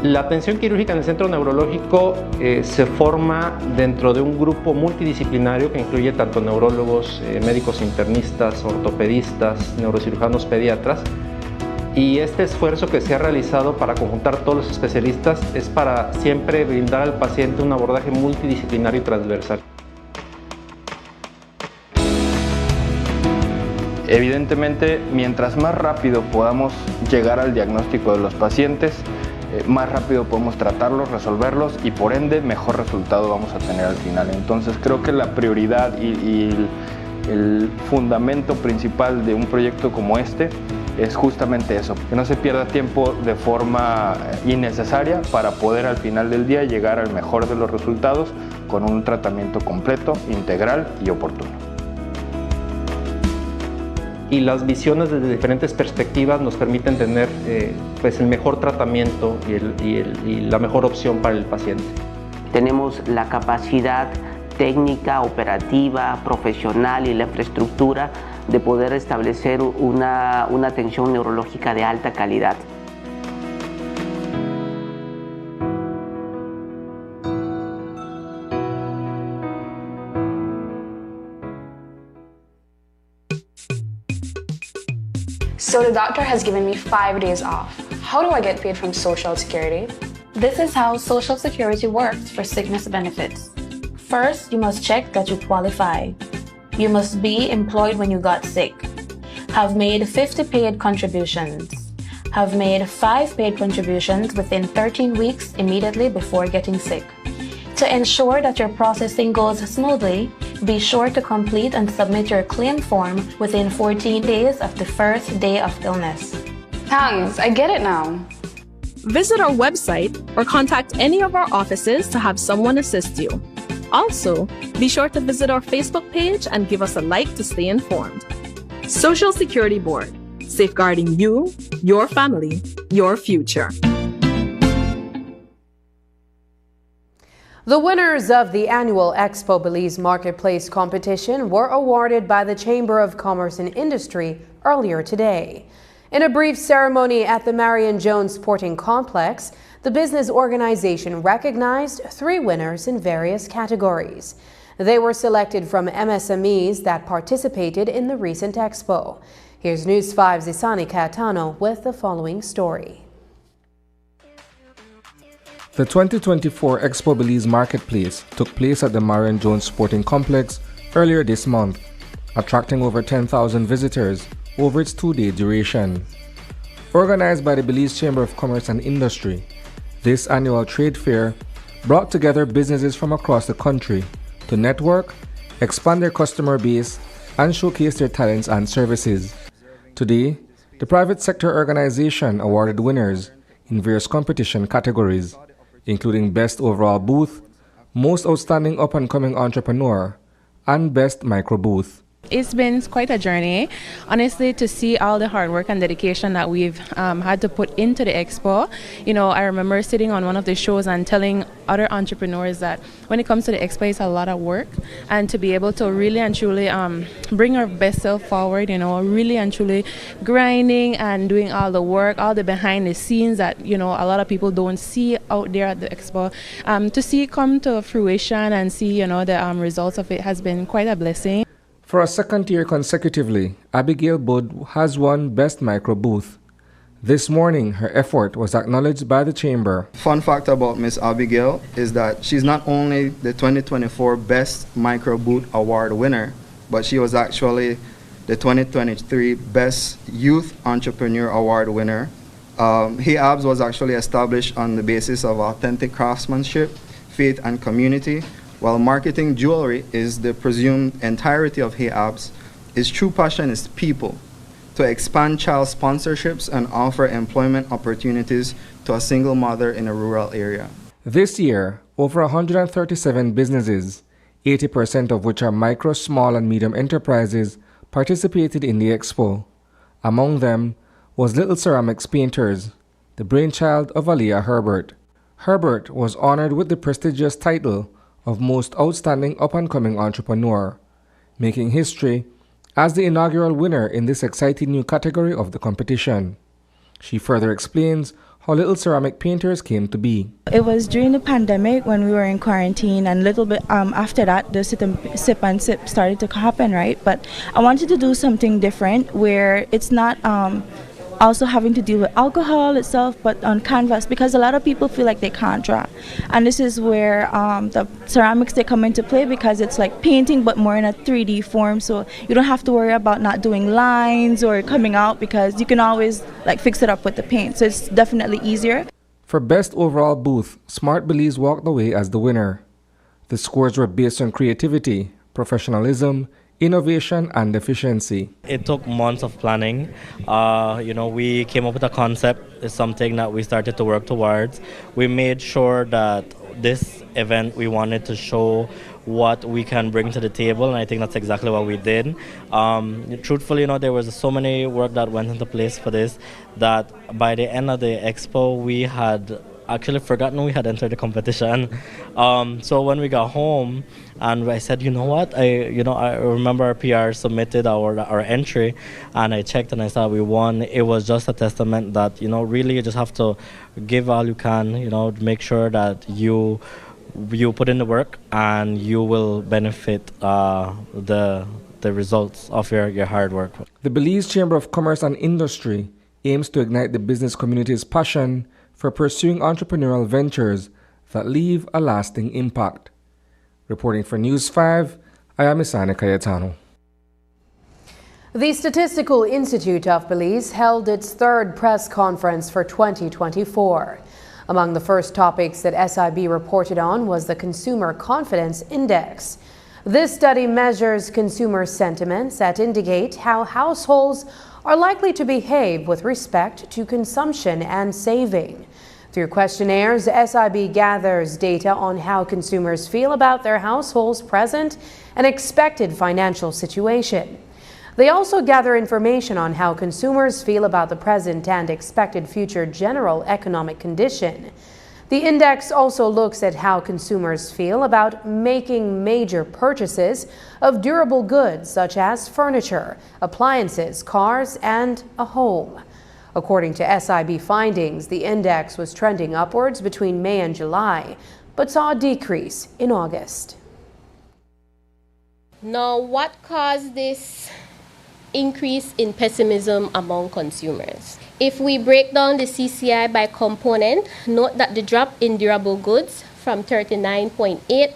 La atención quirúrgica en el centro neurológico se forma dentro de un grupo multidisciplinario que incluye tanto neurólogos, médicos internistas, ortopedistas, neurocirujanos, pediatras. Y este esfuerzo que se ha realizado para conjuntar todos los especialistas es para siempre brindar al paciente un abordaje multidisciplinario y transversal. Evidentemente, mientras más rápido podamos llegar al diagnóstico de los pacientes, más rápido podemos tratarlos, resolverlos y por ende mejor resultado vamos a tener al final. Entonces creo que la prioridad y el fundamento principal de un proyecto como este es justamente eso, que no se pierda tiempo de forma innecesaria para poder al final del día llegar al mejor de los resultados con un tratamiento completo, integral y oportuno. Y las visiones desde diferentes perspectivas nos permiten tener pues el mejor tratamiento y la mejor opción para el paciente. Tenemos la capacidad técnica, operativa, profesional y la infraestructura de poder establecer una atención neurológica de alta calidad. So the doctor has given me 5 days off. How do I get paid from Social Security? This is how Social Security works for sickness benefits. First, you must check that you qualify. You must be employed when you got sick, have made 50 paid contributions, have made 5 paid contributions within 13 weeks immediately before getting sick. To ensure that your processing goes smoothly, be sure to complete and submit your claim form within 14 days of the first day of illness. Thanks, I get it now. Visit our website or contact any of our offices to have someone assist you. Also, be sure to visit our Facebook page and give us a like to stay informed. Social Security Board, safeguarding you, your family, your future. The winners of the annual Expo Belize Marketplace competition were awarded by the Chamber of Commerce and Industry earlier today. In a brief ceremony at the Marion Jones Sporting Complex, the business organization recognized 3 winners in various categories. They were selected from MSMEs that participated in the recent expo. Here's News 5's Isani Catano with the following story. The 2024 Expo Belize Marketplace took place at the Marion Jones Sporting Complex earlier this month, attracting over 10,000 visitors over its 2-day duration. Organized by the Belize Chamber of Commerce and Industry, this annual trade fair brought together businesses from across the country to network, expand their customer base, and showcase their talents and services. Today, the private sector organization awarded winners in various competition categories, including Best Overall Booth, Most Outstanding Up-and-Coming Entrepreneur, and Best Micro Booth. It's been quite a journey, honestly, to see all the hard work and dedication that we've had to put into the expo. You know, I remember sitting on one of the shows and telling other entrepreneurs that when it comes to the expo, it's a lot of work, and to be able to really and truly bring our best self forward, you know, really and truly grinding and doing all the work, all the behind the scenes that, you know, a lot of people don't see out there at the expo. To see it come to fruition and see, you know, the results of it has been quite a blessing. For a second year consecutively, Abigail Budd has won Best Micro Booth. This morning, her effort was acknowledged by the Chamber. Fun fact about Miss Abigail is that she's not only the 2024 Best Micro Booth Award winner, but she was actually the 2023 Best Youth Entrepreneur Award winner. HABS was actually established on the basis of authentic craftsmanship, faith, and community. While marketing jewelry is the presumed entirety of HABS, its true passion is people, to expand child sponsorships and offer employment opportunities to a single mother in a rural area. This year, over 137 businesses, 80% of which are micro, small, and medium enterprises, participated in the expo. Among them was Little Ceramics Painters, the brainchild of Aliyah Herbert. Herbert was honored with the prestigious title of Most Outstanding Up-and-Coming Entrepreneur, making history as the inaugural winner in this exciting new category of the competition. She further explains how Little Ceramic Painters came to be. It was during the pandemic when we were in quarantine, and a little bit after that, the sip and sip started to happen, right? But I wanted to do something different where it's not also having to deal with alcohol itself, but on canvas, because a lot of people feel like they can't draw. And this is where the ceramics, they come into play, because it's like painting but more in a 3D form, so you don't have to worry about not doing lines or coming out, because you can always like fix it up with the paint, so it's definitely easier. For Best Overall Booth, Smart Belize walked away as the winner. The scores were based on creativity, professionalism, innovation, and efficiency. It took months of planning. We came up with a concept. It's something that we started to work towards. We made sure that this event, we wanted to show what we can bring to the table, and I think that's exactly what we did. Truthfully, there was so many work that went into place for this that by the end of the expo, we had actually forgotten we had entered the competition. So when we got home, and I said, you know what, I remember our PR submitted our entry, and I checked and I saw we won. It was just a testament that, really you just have to give all you can, make sure that you put in the work and you will benefit the the results of your hard work. The Belize Chamber of Commerce and Industry aims to ignite the business community's passion for pursuing entrepreneurial ventures that leave a lasting impact. Reporting for News 5, I am Isani Cayetano. The Statistical Institute of Belize held its third press conference for 2024. Among the first topics that SIB reported on was the Consumer Confidence Index. This study measures consumer sentiments that indicate how households are likely to behave with respect to consumption and saving. Through questionnaires, SIB gathers data on how consumers feel about their household's present and expected financial situation. They also gather information on how consumers feel about the present and expected future general economic condition. The index also looks at how consumers feel about making major purchases of durable goods such as furniture, appliances, cars, and a home. According to SIB findings, the index was trending upwards between May and July, but saw a decrease in August. Now, what caused this increase in pessimism among consumers? If we break down the CCI by component, note that the drop in durable goods from 39.8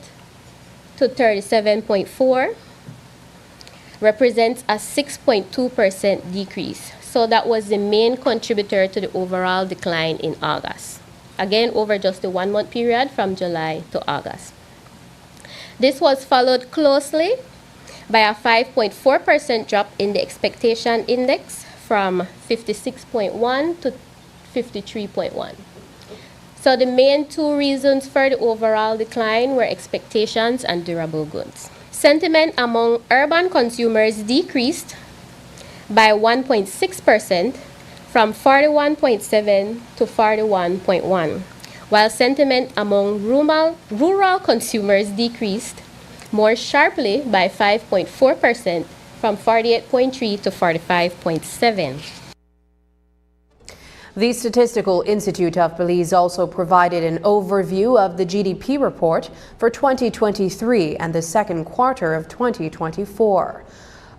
to 37.4 represents a 6.2% decrease. So that was the main contributor to the overall decline in August. Again, over just the 1 month period from July to August. This was followed closely by a 5.4% drop in the expectation index from 56.1 to 53.1. So the main two reasons for the overall decline were expectations and durable goods. Sentiment among urban consumers decreased by 1.6% from 41.7 to 41.1, while sentiment among rural consumers decreased more sharply by 5.4% from 48.3 to 45.7. The Statistical Institute of Belize also provided an overview of the GDP report for 2023 and the second quarter of 2024.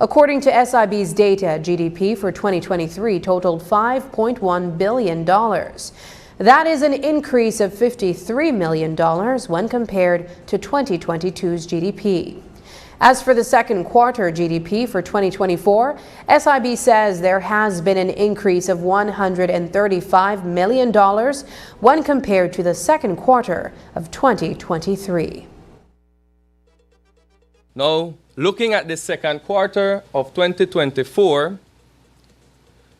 According to SIB's data, GDP for 2023 totaled $5.1 billion. That is an increase of $53 million when compared to 2022's GDP. As for the second quarter GDP for 2024, SIB says there has been an increase of $135 million when compared to the second quarter of 2023. Now, looking at the second quarter of 2024,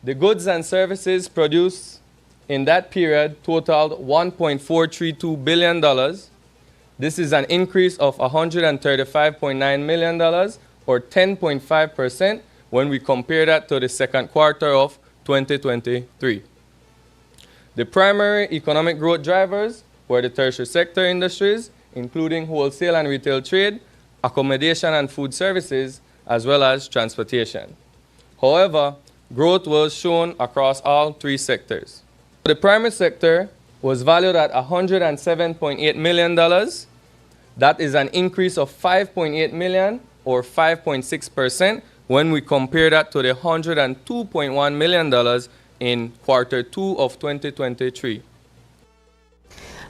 the goods and services produced in that period totaled $1.432 billion. This is an increase of $135.9 million, or 10.5%, when we compare that to the second quarter of 2023. The primary economic growth drivers were the tertiary sector industries, including wholesale and retail trade, accommodation and food services, as well as transportation. However, growth was shown across all three sectors. The primary sector was valued at $107.8 million. That is an increase of $5.8 million, or 5.6%, when we compare that to the $102.1 million in quarter 2 of 2023.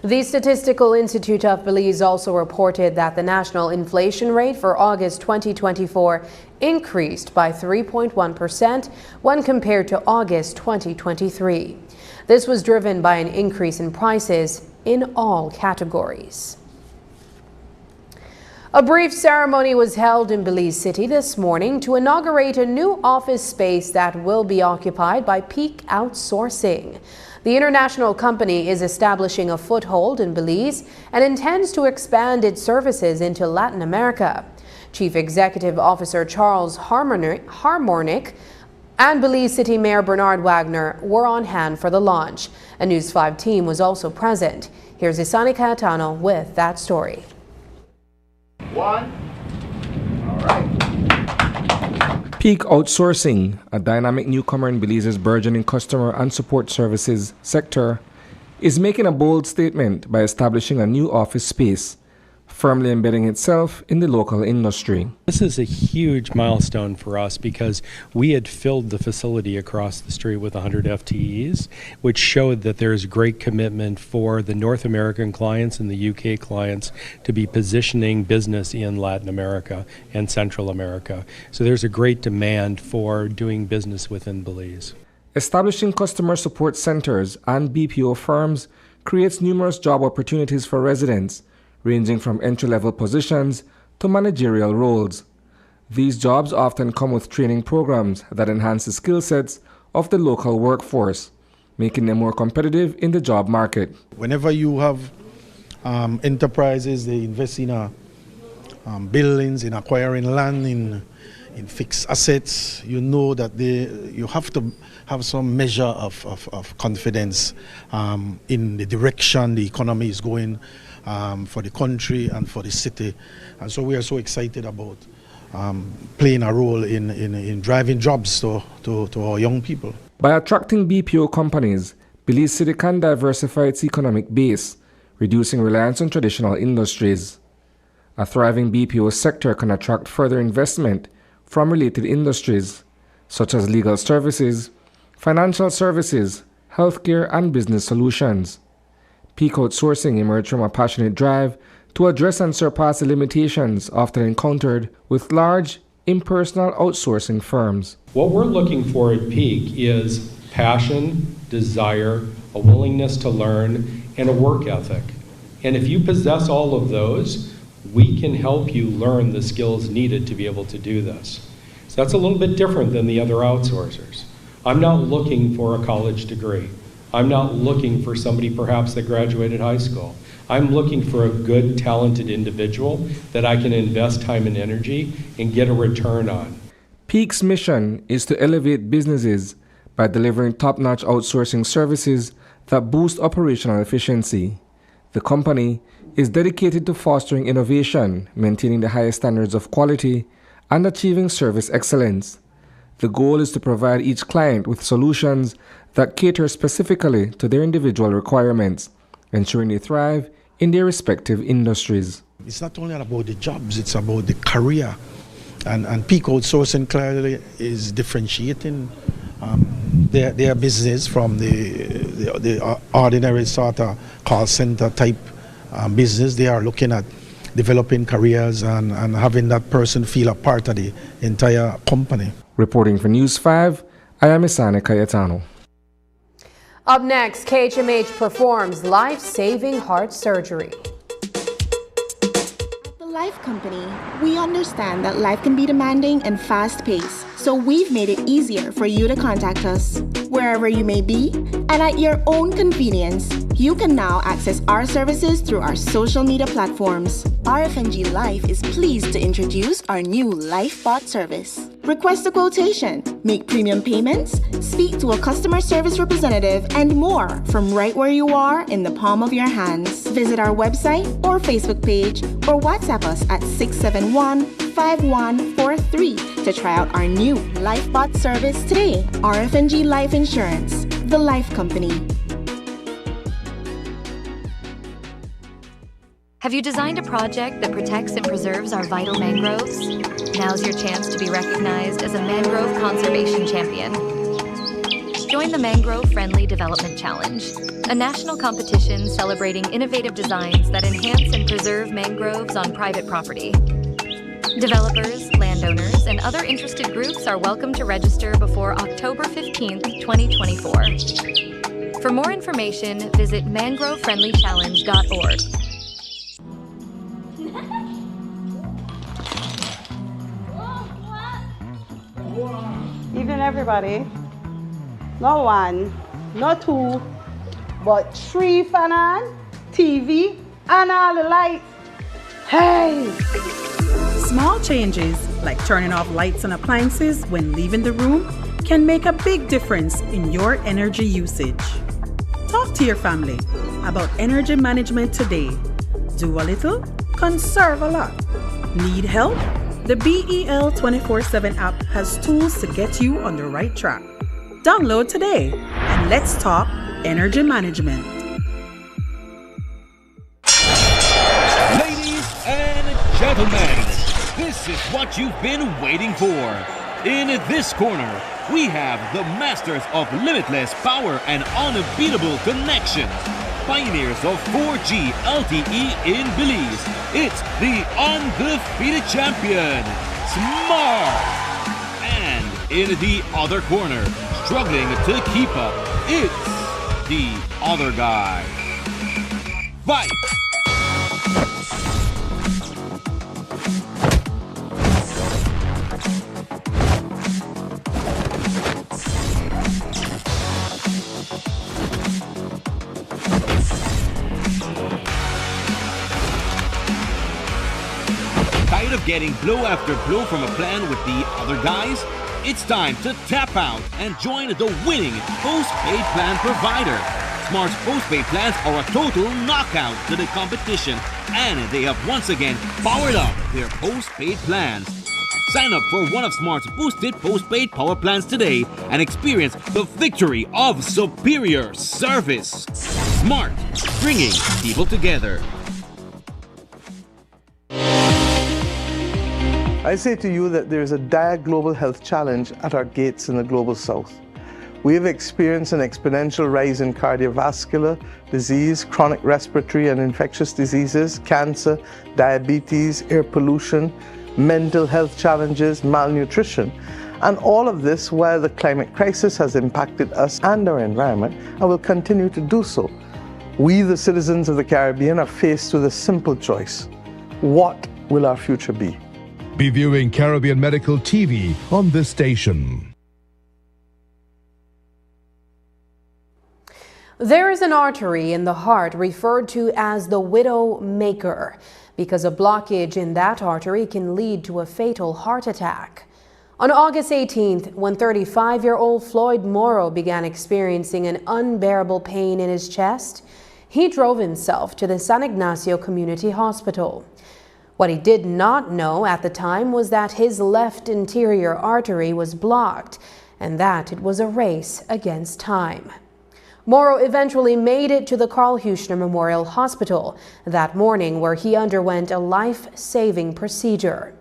The Statistical Institute of Belize also reported that the national inflation rate for August 2024 increased by 3.1% when compared to August 2023. This was driven by an increase in prices in all categories. A brief ceremony was held in Belize City this morning to inaugurate a new office space that will be occupied by Peak Outsourcing. The international company is establishing a foothold in Belize and intends to expand its services into Latin America. Chief Executive Officer Charles Harmornick and Belize City Mayor Bernard Wagner were on hand for the launch. A News 5 team was also present. Here's Isani Cayetano with that story. One. All right. Peak Outsourcing, a dynamic newcomer in Belize's burgeoning customer and support services sector, is making a bold statement by establishing a new office space firmly embedding itself in the local industry. This is a huge milestone for us because we had filled the facility across the street with 100 FTEs, which showed that there's great commitment for the North American clients and the UK clients to be positioning business in Latin America and Central America. So there's a great demand for doing business within Belize. Establishing customer support centers and BPO firms creates numerous job opportunities for residents, ranging from entry-level positions to managerial roles. These jobs often come with training programs that enhance the skill sets of the local workforce, making them more competitive in the job market. Whenever you have enterprises, they invest in buildings, in acquiring land, in fixed assets, you know that you have to have some measure of confidence in the direction the economy is going for the country and for the city. And so we are so excited about playing a role in driving jobs to our young people. By attracting BPO companies, Belize City can diversify its economic base, reducing reliance on traditional industries. A thriving BPO sector can attract further investment from related industries, such as legal services, financial services, healthcare, and business solutions. Peak outsourcing emerged from a passionate drive to address and surpass the limitations often encountered with large, impersonal outsourcing firms. What we're looking for at Peak is passion, desire, a willingness to learn, and a work ethic. And if you possess all of those, we can help you learn the skills needed to be able to do this. So that's a little bit different than the other outsourcers. I'm not looking for a college degree. I'm not looking for somebody perhaps that graduated high school. I'm looking for a good, talented individual that I can invest time and energy and get a return on. Peak's mission is to elevate businesses by delivering top-notch outsourcing services that boost operational efficiency. The company is dedicated to fostering innovation, maintaining the highest standards of quality, and achieving service excellence. The goal is to provide each client with solutions that cater specifically to their individual requirements, ensuring they thrive in their respective industries. It's not only about the jobs, it's about the career. And Peak Outsourcing clearly is differentiating their business from the ordinary sort of call center type business. They are looking at developing careers and having that person feel a part of the entire company. Reporting for News 5, I am Isane Cayetano. Up next, KHMH performs life-saving heart surgery. At the Life Company, we understand that life can be demanding and fast-paced, so we've made it easier for you to contact us. Wherever you may be and at your own convenience, you can now access our services through our social media platforms. RFNG Life is pleased to introduce our new LifeBot service. Request a quotation, make premium payments, speak to a customer service representative, and more from right where you are in the palm of your hands. Visit our website or Facebook page or WhatsApp us at 671-5143 to try out our new LifeBot service today. RFNG Life Insurance, the Life Company. Have you designed a project that protects and preserves our vital mangroves? Now's your chance to be recognized as a mangrove conservation champion. Join the Mangrove Friendly Development Challenge, a national competition celebrating innovative designs that enhance and preserve mangroves on private property. Developers, landowners, and other interested groups are welcome to register before October 15th, 2024. For more information, visit mangrovefriendlychallenge.org. Evening, everybody. Not one, not two, but 3 fan on, TV, and all the lights. Hey! Small changes, like turning off lights and appliances when leaving the room, can make a big difference in your energy usage. Talk to your family about energy management today. Do a little, conserve a lot. Need help? The BEL 24/7 app has tools to get you on the right track. Download today and let's talk energy management. Ladies what you've been waiting for. In this corner, we have the masters of limitless power and unbeatable connections. Pioneers of 4G LTE in Belize. It's the undefeated champion, Smart. And in the other corner, struggling to keep up, it's the other guy. Fight! Tired of getting blow after blow from a plan with the other guys? It's time to tap out and join the winning postpaid plan provider. Smart's postpaid plans are a total knockout to the competition, and they have once again powered up their postpaid plans. Sign up for one of Smart's boosted postpaid power plans today and experience the victory of superior service. Smart, bringing people together. I say to you that there is a dire global health challenge at our gates in the global south. We have experienced an exponential rise in cardiovascular disease, chronic respiratory and infectious diseases, cancer, diabetes, air pollution, mental health challenges, malnutrition, and all of this while the climate crisis has impacted us and our environment and will continue to do so. We, the citizens of the Caribbean, are faced with a simple choice. What will our future be? Be viewing Caribbean Medical TV on this station. There is an artery in the heart referred to as the widow maker because a blockage in that artery can lead to a fatal heart attack. On August 18th, when 35-year-old Floyd Morrow began experiencing an unbearable pain in his chest, he drove himself to the San Ignacio Community Hospital. What he did not know at the time was that his left interior artery was blocked and that it was a race against time. Morrow eventually made it to the Carl Huchner Memorial Hospital that morning, where he underwent a life-saving procedure.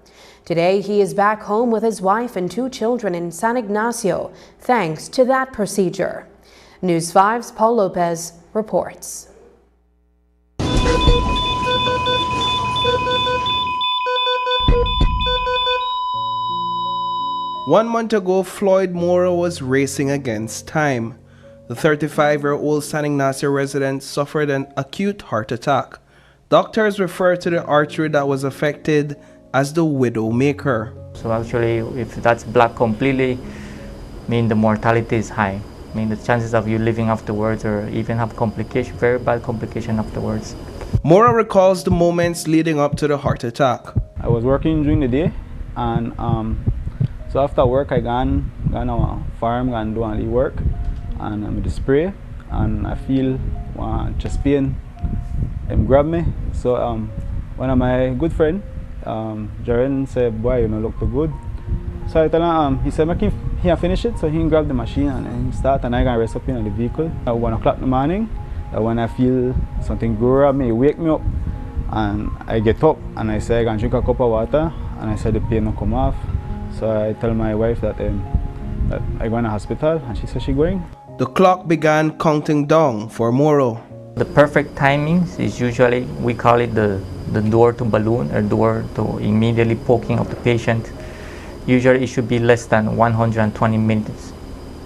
Today, he is back home with his wife and 2 children in San Ignacio, thanks to that procedure. News 5's Paul Lopez reports. One month ago, Floyd Morrow was racing against time. The 35-year-old San Ignacio resident suffered an acute heart attack. Doctors refer to the artery that was affected as the widow maker. So actually, if that's blocked completely, the mortality is high. The chances of you living afterwards or even have complication, very bad complication afterwards. Morrow recalls the moments leading up to the heart attack. I was working during the day, and so after work I gone on a farm and do only work, and I'm with the spray, and I feel chest pain. Grab me. So one of my good friend, Jaren, said, "Boy, you look too good." So I tell him, he said, "Make him finish it." So he grabbed the machine and he start, and I got rest up in the vehicle. At 1 o'clock in the morning, when I feel something grab me, wake me up, and I get up and I say I can drink a cup of water, and I said the pain will come off. So I tell my wife that I go in the hospital, and she said she going. The clock began counting down for Morrow. The perfect timing is usually, we call it the door to balloon, or door to immediately poking of the patient. Usually it should be less than 120 minutes.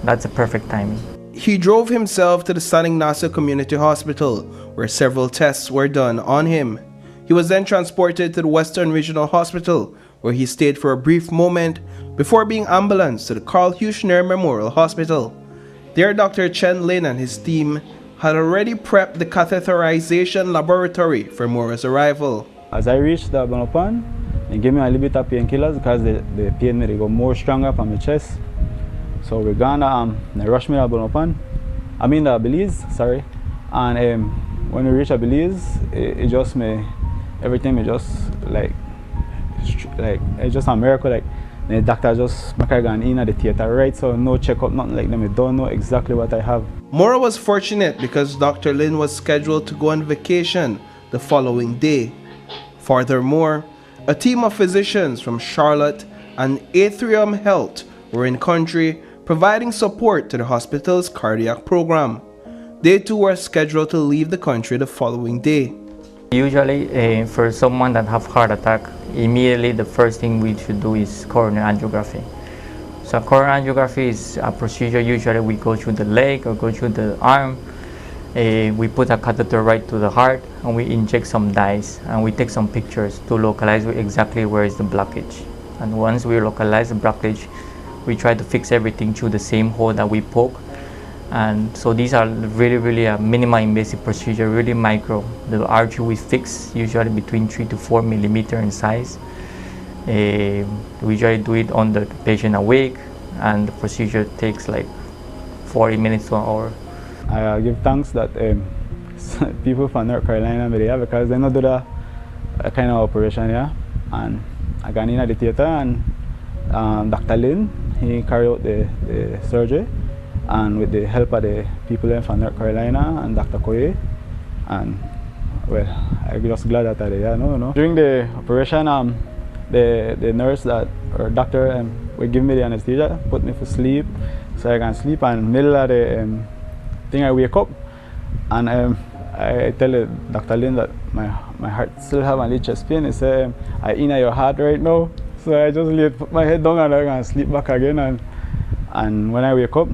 That's the perfect timing. He drove himself to the San Ignacio Community Hospital, where several tests were done on him. He was then transported to the Western Regional Hospital, where he stayed for a brief moment before being ambulanced to the Carl Huchner Memorial Hospital. There, Dr. Chen Lin and his team had already prepped the catheterization laboratory for Morrow's arrival. As I reached the Bonopan, they gave me a little bit of painkillers because the pain made it go more stronger from my chest. So we're gonna they rushed me to Bonopan. The Belize, sorry. And when we reached Belize, it just made everything just it's just a miracle. The doctor just make I go in at the theater, right? So no checkup, nothing like them. I don't know exactly what I have. Morrow was fortunate because Dr. Lin was scheduled to go on vacation the following day. Furthermore, A team of physicians from Charlotte and Atrium Health were in country providing support to the hospital's cardiac program. They too were scheduled to leave the country the following day. Usually, for someone that have heart attack, immediately the first thing we should do is coronary angiography. So coronary angiography is a procedure usually we go through the leg or go through the arm. We put a catheter right to the heart and we inject some dyes and we take some pictures to localize exactly where is the blockage. And once we localize the blockage, we try to fix everything through the same hole that we poke. And so these are really a minimal invasive procedure, really micro. The artery we fix usually between 3 to 4 millimeter in size. We usually do it on the patient awake, and the procedure takes like 40 minutes to an hour. I give thanks that people from North Carolina are there because they don't do that kind of operation here. And I got in at the theater and Dr. Lin, he carried out the surgery, and with the help of the people from North Carolina and Dr. Koye. And well, I'm just glad that I'm there. No. During the operation, the nurse or doctor would give me the anesthesia, put me to sleep so I can sleep, and middle of the thing I wake up and I tell Dr. Lin that my heart still have a little chest pain. He said, I in your heart right now. So I just put my head down and I can sleep back again, and when I wake up,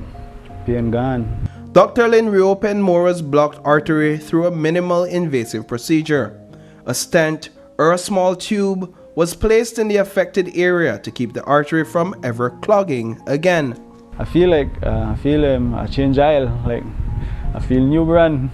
pain gone. Dr. Lin reopened Mora's blocked artery through a minimal invasive procedure. A stent or a small tube was placed in the affected area to keep the artery from ever clogging again. I feel like a change aisle, like I feel new brand.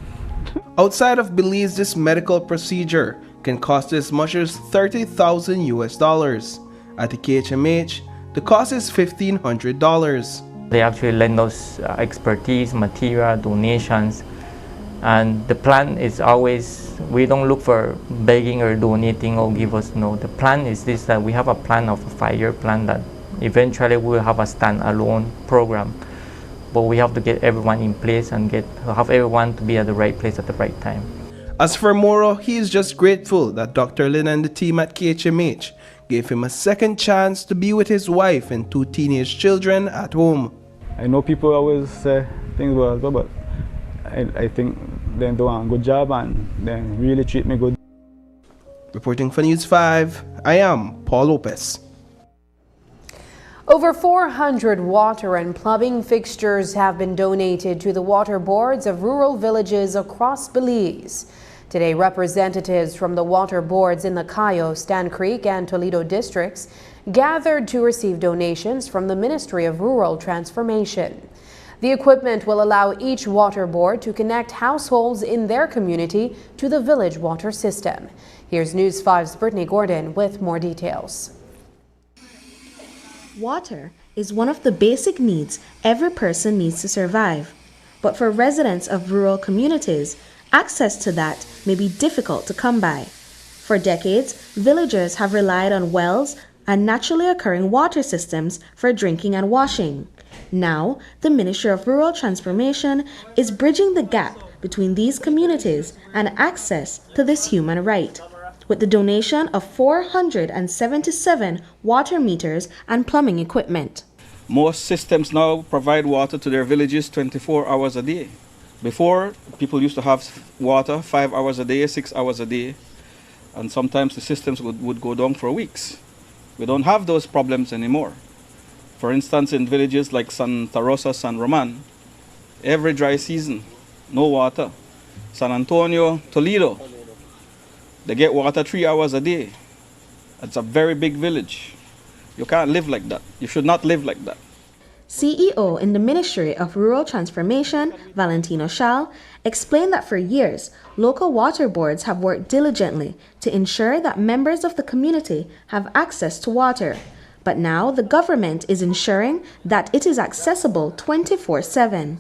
Outside of Belize, this medical procedure can cost as much as $30,000 US. At the KHMH, the cost is $1,500. They actually lend us expertise, material, donations, and the plan is always, we don't look for begging or donating or give us, no. The plan is this, that we have a plan of a 5-year plan that eventually we'll have a standalone program, but we have to get everyone in place and have everyone to be at the right place at the right time. As for Moro, he is just grateful that Dr. Lin and the team at KHMH gave him a second chance to be with his wife and 2 teenage children at home. I know people always say things well, but I think they do a good job and they really treat me good. Reporting for News 5, I am Paul Lopez. Over 400 water and plumbing fixtures have been donated to the water boards of rural villages across Belize. Today, representatives from the water boards in the Cayo, Stan Creek, and Toledo districts gathered to receive donations from the Ministry of Rural Transformation. The equipment will allow each water board to connect households in their community to the village water system. Here's News 5's Brittany Gordon with more details. Water is one of the basic needs every person needs to survive. But for residents of rural communities, access to that may be difficult to come by. For decades, villagers have relied on wells and naturally occurring water systems for drinking and washing. Now, the Ministry of Rural Transformation is bridging the gap between these communities and access to this human right, with the donation of 477 water meters and plumbing equipment. Most systems now provide water to their villages 24 hours a day. Before, people used to have water 5 hours a day, 6 hours a day, and sometimes the systems would go down for weeks. We don't have those problems anymore. For instance, in villages like Santa Rosa, San Roman, every dry season, no water. San Antonio, Toledo, they get water 3 hours a day. It's a very big village. You can't live like that. You should not live like that. CEO in the Ministry of Rural Transformation, Valentino Schall, explained that for years, local water boards have worked diligently to ensure that members of the community have access to water. But now the government is ensuring that it is accessible 24/7.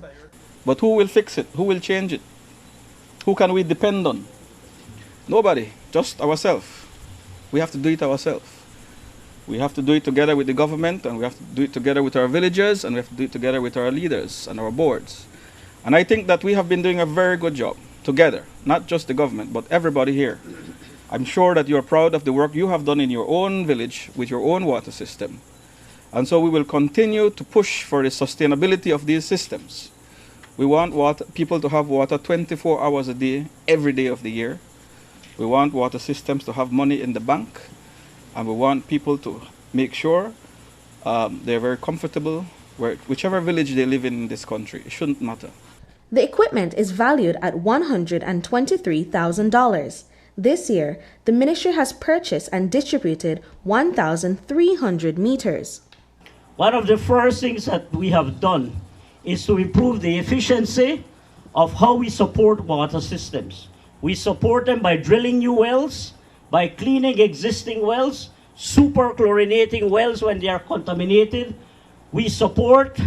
But who will fix it? Who will change it? Who can we depend on? Nobody, just ourselves. We have to do it ourselves. We have to do it together with the government, and we have to do it together with our villagers, and we have to do it together with our leaders and our boards. And I think that we have been doing a very good job together, not just the government, but everybody here. I'm sure that you're proud of the work you have done in your own village with your own water system. And so we will continue to push for the sustainability of these systems. We want people to have water 24 hours a day, every day of the year. We want water systems to have money in the bank. And we want people to make sure they're very comfortable, whichever village they live in this country. It shouldn't matter. The equipment is valued at $123,000. This year, the ministry has purchased and distributed 1,300 meters. One of the first things that we have done is to improve the efficiency of how we support water systems. We support them by drilling new wells, by cleaning existing wells, superchlorinating wells when they are contaminated. We support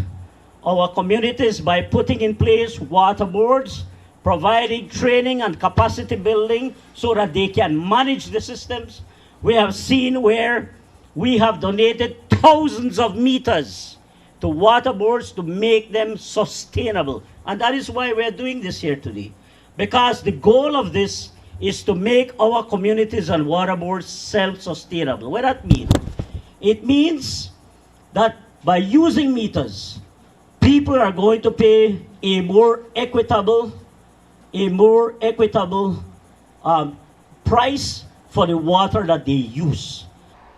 our communities by putting in place water boards, providing training and capacity building so that they can manage the systems. We have seen where we have donated thousands of meters to water boards to make them sustainable. And that is why we're doing this here today. Because the goal of this is to make our communities and water boards self-sustainable. What does that mean? It means that by using meters, people are going to pay a more equitable price for the water that they use.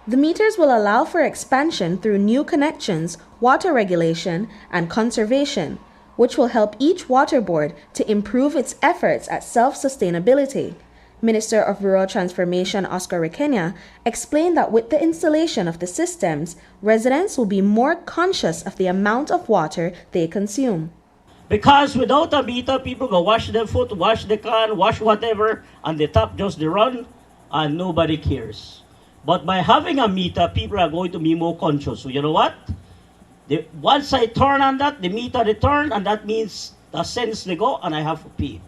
The meters will allow for expansion through new connections, water regulation, and conservation, which will help each water board to improve its efforts at self-sustainability. Minister of Rural Transformation Oscar Requena explained that with the installation of the systems, residents will be more conscious of the amount of water they consume. Because without a meter, people go wash their foot, wash the can, wash whatever, and the tap just run, and nobody cares. But by having a meter, people are going to be more conscious. So you know what? Once I turn on that, the meter returns, and that means the cents they go, and I have to pay.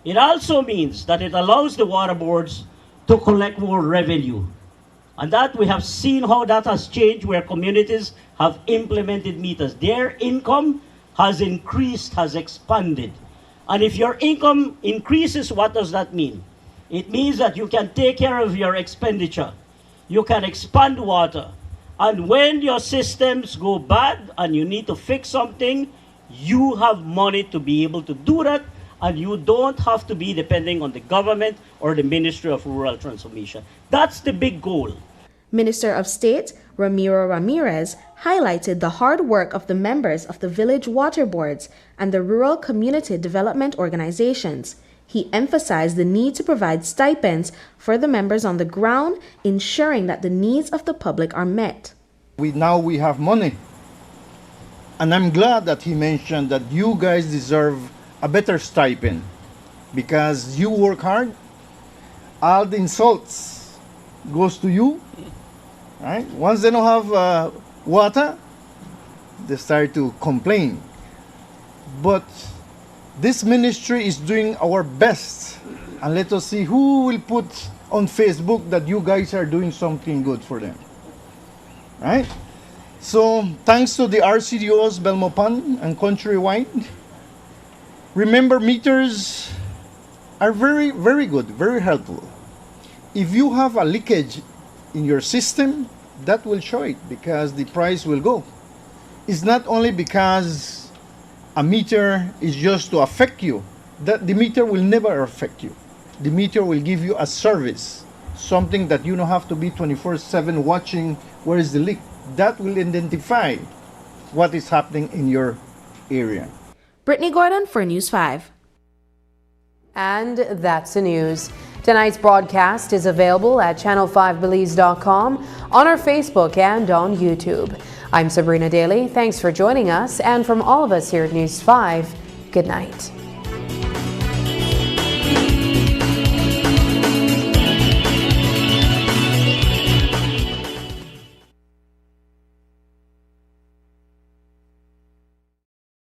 It also means that it allows the water boards to collect more revenue. And that we have seen how that has changed where communities have implemented meters. Their income has increased, has expanded. And if your income increases, what does that mean? It means that you can take care of your expenditure. You can expand water. And when your systems go bad and you need to fix something, you have money to be able to do that, and you don't have to be depending on the government or the Ministry of Rural Transformation. That's the big goal. Minister of State Ramiro Ramirez highlighted the hard work of the members of the village water boards and the rural community development organizations. He emphasized the need to provide stipends for the members on the ground, ensuring that the needs of the public are met. Now we have money. And I'm glad that he mentioned that you guys deserve a better stipend because you work hard. All the insults goes to you. Right? Once they don't have water, they start to complain. But this ministry is doing our best, and let us see who will put on Facebook that you guys are doing something good for them. Right? So thanks to the RCDOs, Belmopan and countrywide. Remember, meters are very, very good, very helpful. If you have a leakage in your system, that will show it because the price will go. It's not only because a meter is just to affect you. That the meter will never affect you. The meter will give you a service, something that you don't have to be 24/7 watching where is the leak. That will identify what is happening in your area. Brittany Gordon for News 5. And that's the news. Tonight's broadcast is available at channel5belize.com, on our Facebook and on YouTube. I'm Sabrina Daly. Thanks for joining us, and from all of us here at News 5, good night.